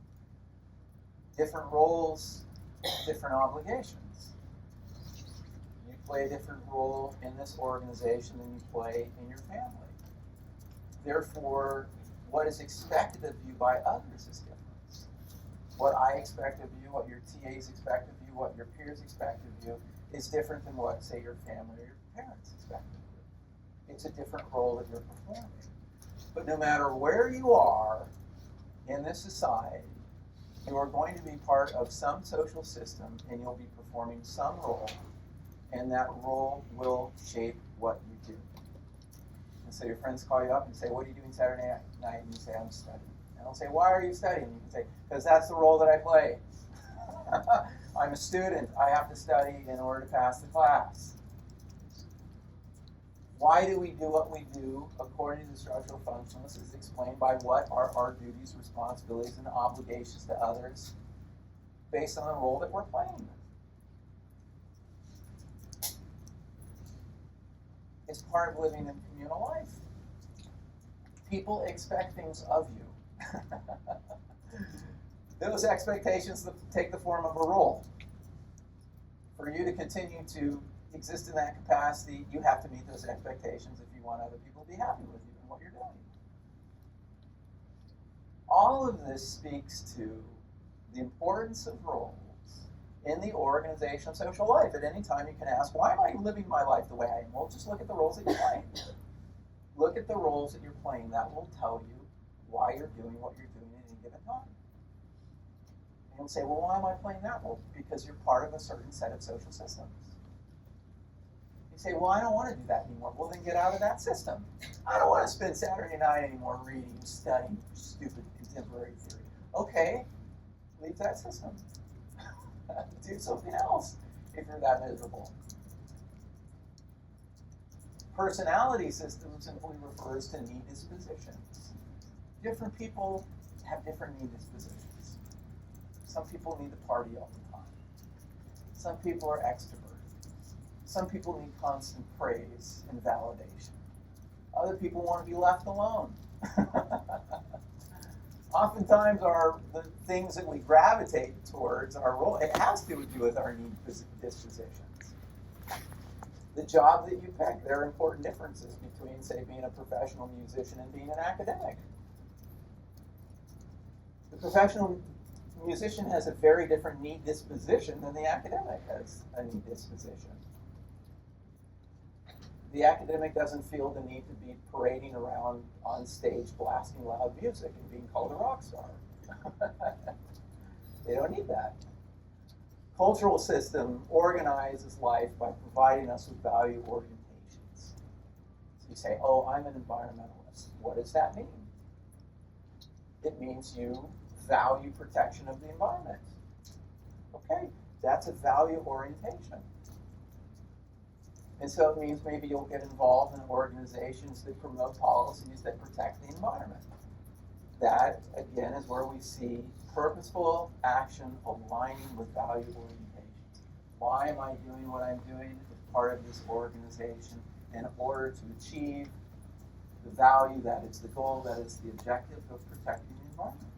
Different roles, different obligations. You play a different role in this organization than you play in your family. Therefore, what is expected of you by others is different. What I expect of you, what your TAs expect of you, what your peers expect of you is different than what, say, your family or your parents expect of you. It's a different role that you're performing. But no matter where you are in this society, you are going to be part of some social system and you'll be performing some role, and that role will shape what you do. And so your friends call you up and say, what are you doing Saturday night? And you say, I'm studying. And they'll say, why are you studying? You can say, because that's the role that I play. I'm a student. I have to study in order to pass the class. Why do we do what we do according to the structural functionalists is explained by what are our duties, responsibilities, and obligations to others based on the role that we're playing. It's part of living in communal life. People expect things of you. Those expectations take the form of a role. For you to continue to exist in that capacity, you have to meet those expectations if you want other people to be happy with you and what you're doing. All of this speaks to the importance of roles in the organization of social life. At any time you can ask, why am I living my life the way I am? Well, just look at the roles that you're playing. Look at the roles that you're playing. That will tell you why you're doing what you're doing at any given time. And you'll say, well, why am I playing that role? Because you're part of a certain set of social systems. You say, well, I don't want to do that anymore. Well, then get out of that system. I don't want to spend Saturday night anymore reading and studying stupid contemporary theory. Okay, leave that system. Do something else if you're that miserable. Personality system simply refers to need dispositions. Different people have different need dispositions. Some people need to party all the time. Some people are extroverted. Some people need constant praise and validation. Other people want to be left alone. Oftentimes, the things that we gravitate towards our role, it has to do with our need dispositions. The job that you pick, there are important differences between, say, being a professional musician and being an academic. The professional musician has a very different need disposition than the academic has a need disposition. The academic doesn't feel the need to be parading around on stage blasting loud music and being called a rock star. They don't need that. Cultural system organizes life by providing us with value orientations. So you say, oh, I'm an environmentalist. What does that mean? It means you value protection of the environment. Okay, that's a value orientation. And so it means maybe you'll get involved in organizations that promote policies that protect the environment. That, again, is where we see purposeful action aligning with value orientations. Why am I doing what I'm doing as part of this organization in order to achieve the value that is the goal, that is the objective of protecting the environment?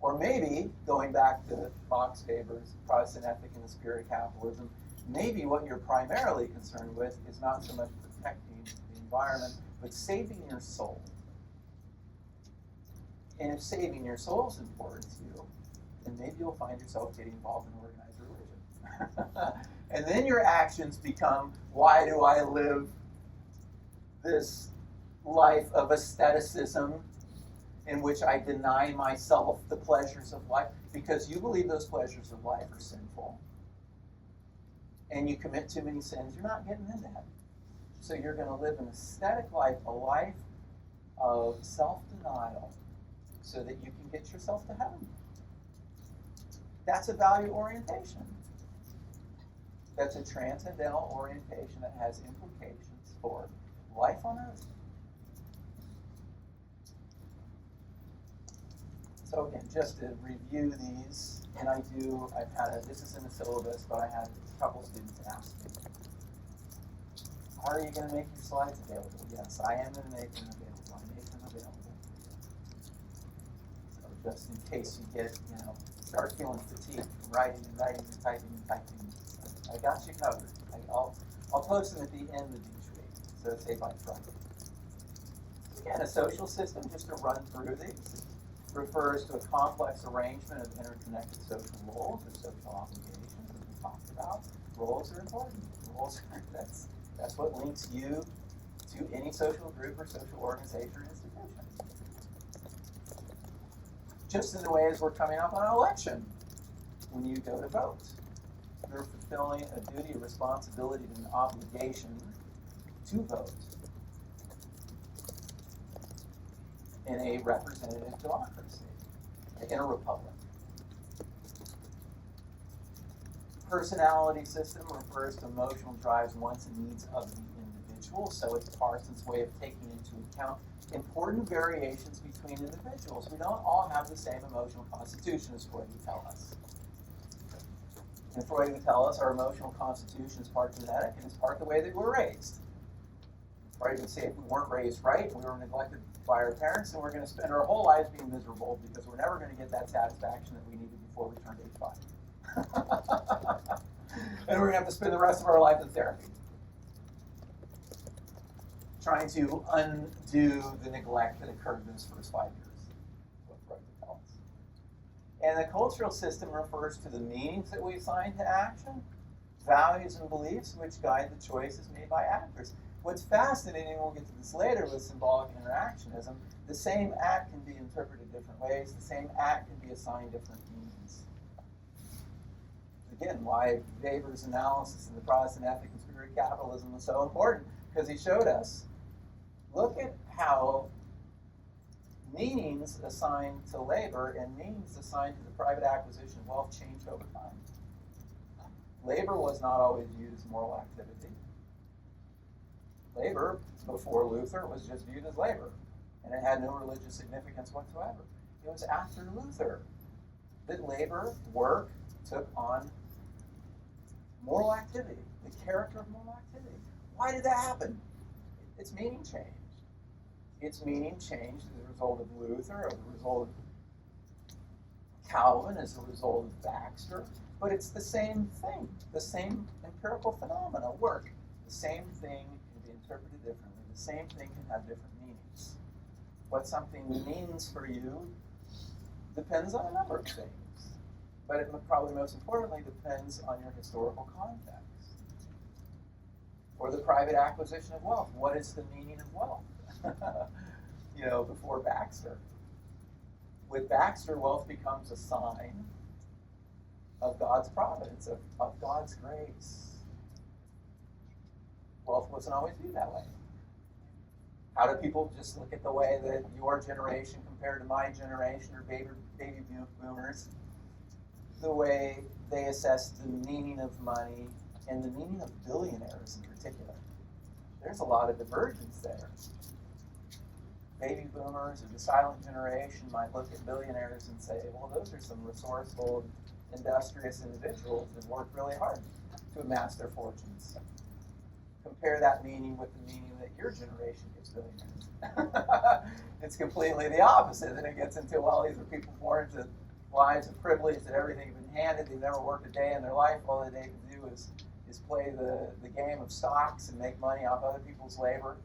Or maybe, going back to Max Weber's Protestant Ethic and the Spirit of Capitalism, maybe what you're primarily concerned with is not so much protecting the environment, but saving your soul. And if saving your soul is important to you, then maybe you'll find yourself getting involved in organized religion. And then your actions become, why do I live this life of asceticism in which I deny myself the pleasures of life? Because you believe those pleasures of life are sinful. And you commit too many sins, you're not getting into heaven. So you're going to live an ascetic life, a life of self-denial, so that you can get yourself to heaven. That's a value orientation. That's a transcendental orientation that has implications for life on earth. So again, just to review these, and this is in the syllabus, but I had a couple students ask me, how are you going to make your slides available? Yes, I am going to make them available. I make them available. So just in case you start feeling fatigued from writing and writing and typing, I got you covered. I'll post them at the end of each week, so say by Friday. Again, a social system, just to run through these, refers to a complex arrangement of interconnected social roles or social obligations, as we talked about. Roles are important. That's what links you to any social group or social organization or institution. Just in the way as we're coming up on an election, when you go to vote, you're fulfilling a duty, a responsibility, and an obligation to vote in a representative democracy, in a republic. Personality system refers to emotional drives, wants, and needs of the individual. individual, so it's Parsons' way of taking into account important variations between individuals. We don't all have the same emotional constitution, as Freud would tell us. And Freud would tell us our emotional constitution is part genetic and it's part the way that we're raised. Freud would say if we weren't raised right, we were neglected by our parents, and we're going to spend our whole lives being miserable because we're never going to get that satisfaction that we needed before we turned age 5. And we're going to have to spend the rest of our life in therapy, trying to undo the neglect that occurred in those first 5 years. That's what Freud would tell us. And the cultural system refers to the meanings that we assign to action, values and beliefs which guide the choices made by actors. What's fascinating, and we'll get to this later with symbolic interactionism, the same act can be interpreted different ways, the same act can be assigned different meanings. Again, why Weber's analysis in the Protestant Ethic and Spirit of Capitalism was so important, because he showed us, look at how meanings assigned to labor and meanings assigned to the private acquisition of wealth change over time. Labor was not always viewed as moral activity. Labor, before Luther, was just viewed as labor, and it had no religious significance whatsoever. It was after Luther that labor, work, took on moral activity, the character of moral activity. Why did that happen? Its meaning changed. Its meaning changed as a result of Luther, as a result of Calvin, as a result of Baxter, but it's the same thing, the same empirical phenomena, work. The same thing can be interpreted differently. The same thing can have different meanings. What something means for you depends on a number of things, but it probably most importantly depends on your historical context. Or the private acquisition of wealth. What is the meaning of wealth? Before Baxter. With Baxter, wealth becomes a sign of God's providence, of God's grace. Wealth wasn't always viewed that way. How do people just look at the way that your generation compared to my generation or baby boomers, the way they assess the meaning of money and the meaning of billionaires in particular? There's a lot of divergence there. Baby boomers or the silent generation might look at billionaires and say, well, those are some resourceful, industrious individuals that work really hard to amass their fortunes. Compare that meaning with the meaning that your generation gives billionaires. It's completely the opposite. Then it gets into, well, these are people born into lives of privilege, that everything's been handed, they've never worked a day in their life, all they can do is play the game of stocks and make money off other people's labor.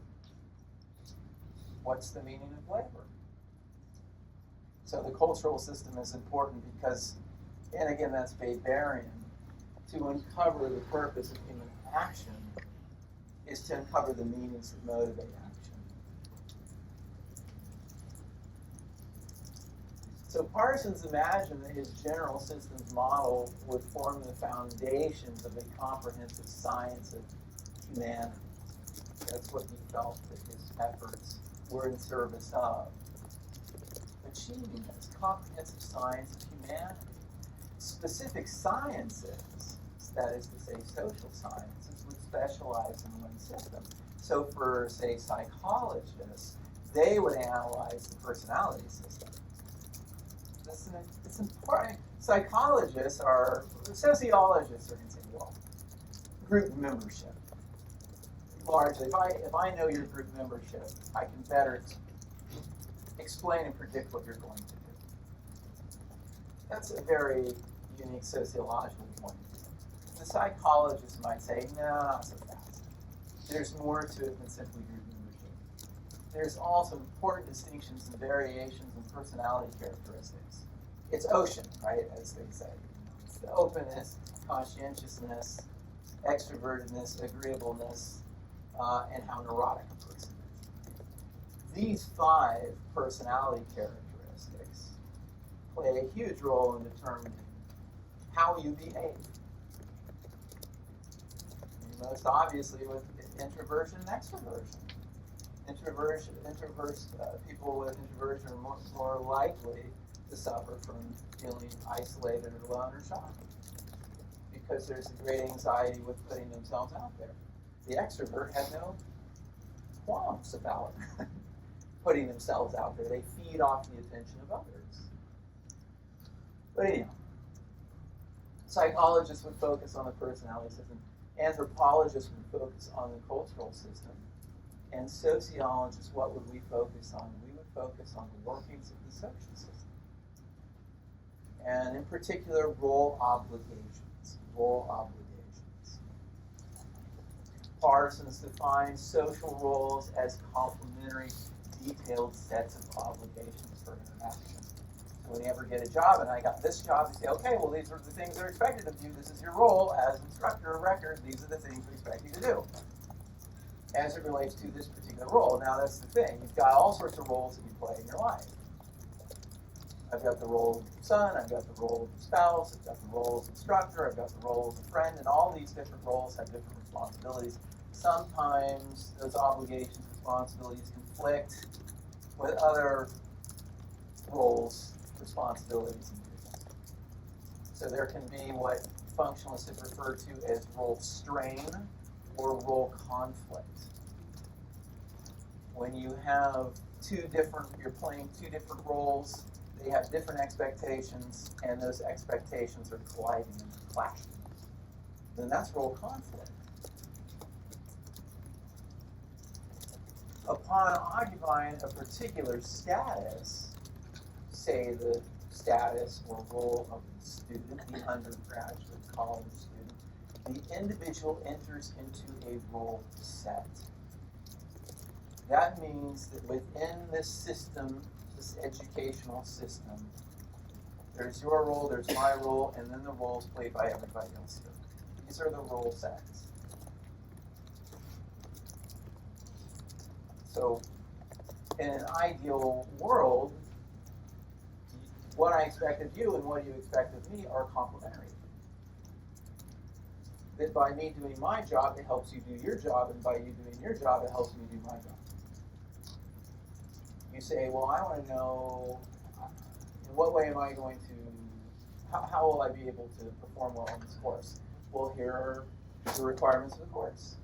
What's the meaning of labor? So the cultural system is important because, and again, that's Weberian, to uncover the purpose of human action is to uncover the meanings that motivate action. So Parsons imagined that his general systems model would form the foundations of a comprehensive science of humanity. That's what he felt that his efforts were in service of. Achieving this comprehensive science of humanity. Specific sciences, that is to say social sciences, would specialize in one system. So for, say, psychologists, they would analyze the personality system. It's important. Psychologists are, sociologists are going to say, well, group membership. Largely, if I know your group membership, I can better explain and predict what you're going to do. That's a very unique sociological point of view. The psychologist might say, no, not so fast. There's more to it than simply group membership. There's also important distinctions and variations in personality characteristics. It's ocean, right, as they say. It's the openness, conscientiousness, extrovertedness, agreeableness, and how neurotic a person is. These 5 personality characteristics play a huge role in determining how you behave. Most obviously with introversion and extroversion. People with introversion are more likely to suffer from feeling isolated or alone or shy, because there's a great anxiety with putting themselves out there. The extrovert had no qualms about putting themselves out there. They feed off the attention of others. But anyhow, psychologists would focus on the personality system. Anthropologists would focus on the cultural system. And sociologists, what would we focus on? We would focus on the workings of the social system. And in particular, role obligations. Role obligations. Parsons defines social roles as complementary, detailed sets of obligations for interaction. So when you ever get a job, and I got this job, you say, okay, well, these are the things that are expected of you. This is your role as instructor of record. These are the things we expect you to do as it relates to this particular role. Now, that's the thing. You've got all sorts of roles that you play in your life. I've got the role of son, I've got the role of spouse, I've got the role of instructor, I've got the role of a friend, and all these different roles have different responsibilities. Sometimes those obligations, responsibilities conflict with other roles, responsibilities, and duties. So there can be what functionalists have referred to as role strain or role conflict. When you have you're playing two different roles, they have different expectations, and those expectations are colliding and clashing. Then that's role conflict. Upon occupying a particular status, say the status or role of the student, the undergraduate college student, the individual enters into a role set. That means that within this system, this educational system, there's your role, there's my role, and then the roles played by everybody else here. These are the role sets. So, in an ideal world, what I expect of you and what you expect of me are complementary. That by me doing my job, it helps you do your job, and by you doing your job, it helps me do my job. You say, well, I want to know, in what way am I going to, how will I be able to perform well in this course? Well, here are the requirements of the course.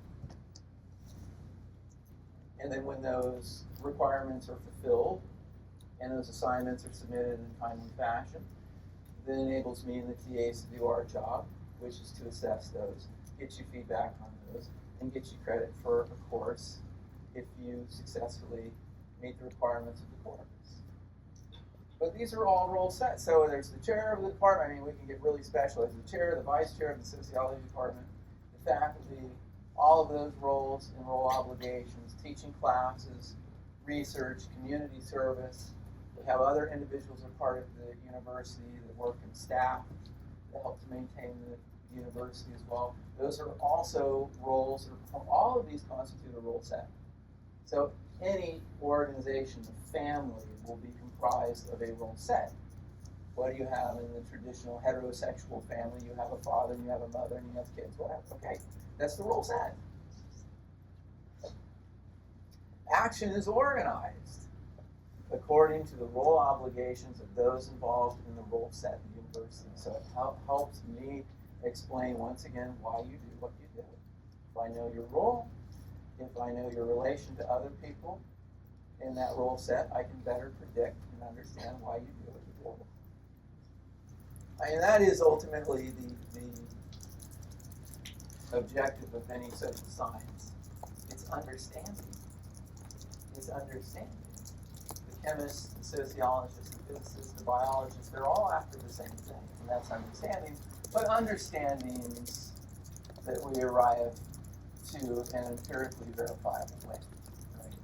And then when those requirements are fulfilled, and those assignments are submitted in a timely fashion, that enables me and the TAs to do our job, which is to assess those, get you feedback on those, and get you credit for a course if you successfully meet the requirements of the course. But these are all role sets. So there's the chair of the department. I mean, we can get really specialized. The chair, the vice chair of the sociology department, the faculty, all of those roles and role obligations, teaching classes, research, community service. We have other individuals who are part of the university that work in staff that help to maintain the university as well. Those are also roles, all of these constitute a role set. So any organization, the family, will be comprised of a role set. What do you have in the traditional heterosexual family? You have a father, and you have a mother, and you have kids, whatever. Okay, that's the role set. Action is organized according to the role obligations of those involved in the role set in the university. So it helps me explain once again why you do what you do. If I know your role, if I know your relation to other people in that role set, I can better predict and understand why you do what you do. And that is ultimately the objective of any social science. It's understanding. It's understanding. The chemists, the sociologists, the physicists, the biologists, they're all after the same thing, and that's understanding, but understandings that we arrive to an empirically verifiable way. Right?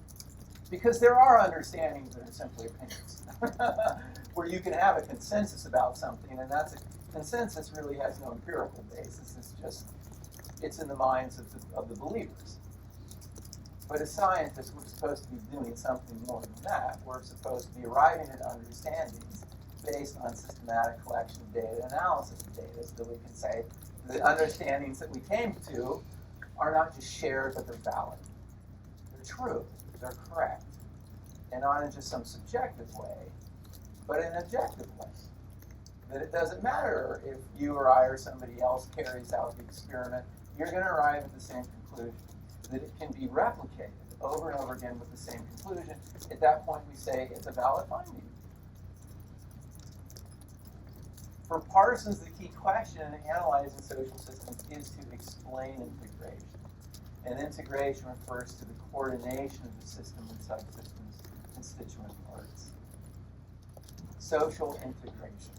Because there are understandings that are simply opinions, where you can have a consensus about something, and that's a consensus really has no empirical basis. It's in the minds of the believers. But as scientists, we're supposed to be doing something more than that. We're supposed to be arriving at understandings based on systematic collection of data, analysis of data, so that we can say the understandings that we came to are not just shared, but they're valid. They're true. They're correct. And not in just some subjective way, but in an objective way. That it doesn't matter if you or I or somebody else carries out the experiment, you're going to arrive at the same conclusion. That it can be replicated over and over again with the same conclusion, at that point we say it's a valid finding. For Parsons, the key question in analyzing social systems is to explain integration. And integration refers to the coordination of the system and subsystems, constituent parts. Social integration.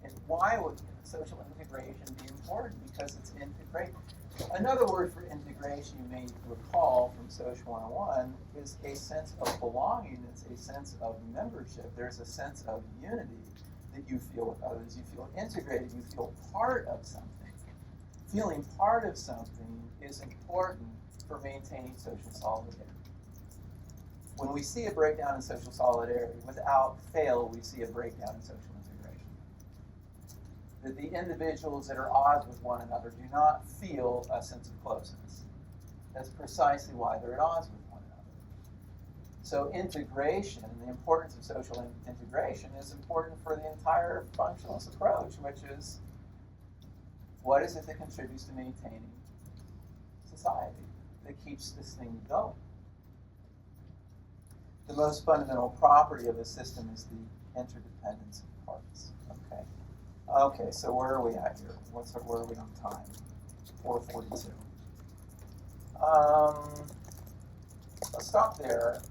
And why would social integration be important? Because it's integrate. Another word for integration you may recall from Social 101 is a sense of belonging. It's a sense of membership. There's a sense of unity that you feel with others. You feel integrated. You feel part of something. Feeling part of something is important for maintaining social solidarity. When we see a breakdown in social solidarity, without fail, we see a breakdown in social integration. That the individuals that are at odds with one another do not feel a sense of closeness. That's precisely why they're at odds with one another. So integration, the importance of social integration, is important for the entire functionalist approach, which is, what is it that contributes to maintaining society, that keeps this thing going? The most fundamental property of a system is the interdependence of parts. Okay, so where are we at here? Where are we on time? 4:42. Let's stop there.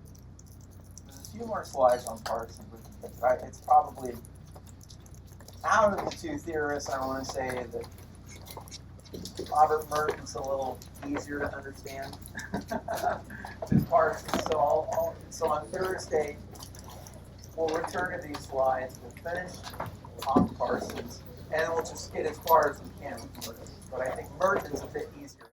There's a few more slides on Parsons. Right? It's probably, out of the two theorists, I want to say that Robert Merton's a little easier to understand than Parsons. So on Thursday, we'll return to these slides. We'll finish off Parsons, and we'll just get as far as we can with Merton. But I think Merton's a bit easier.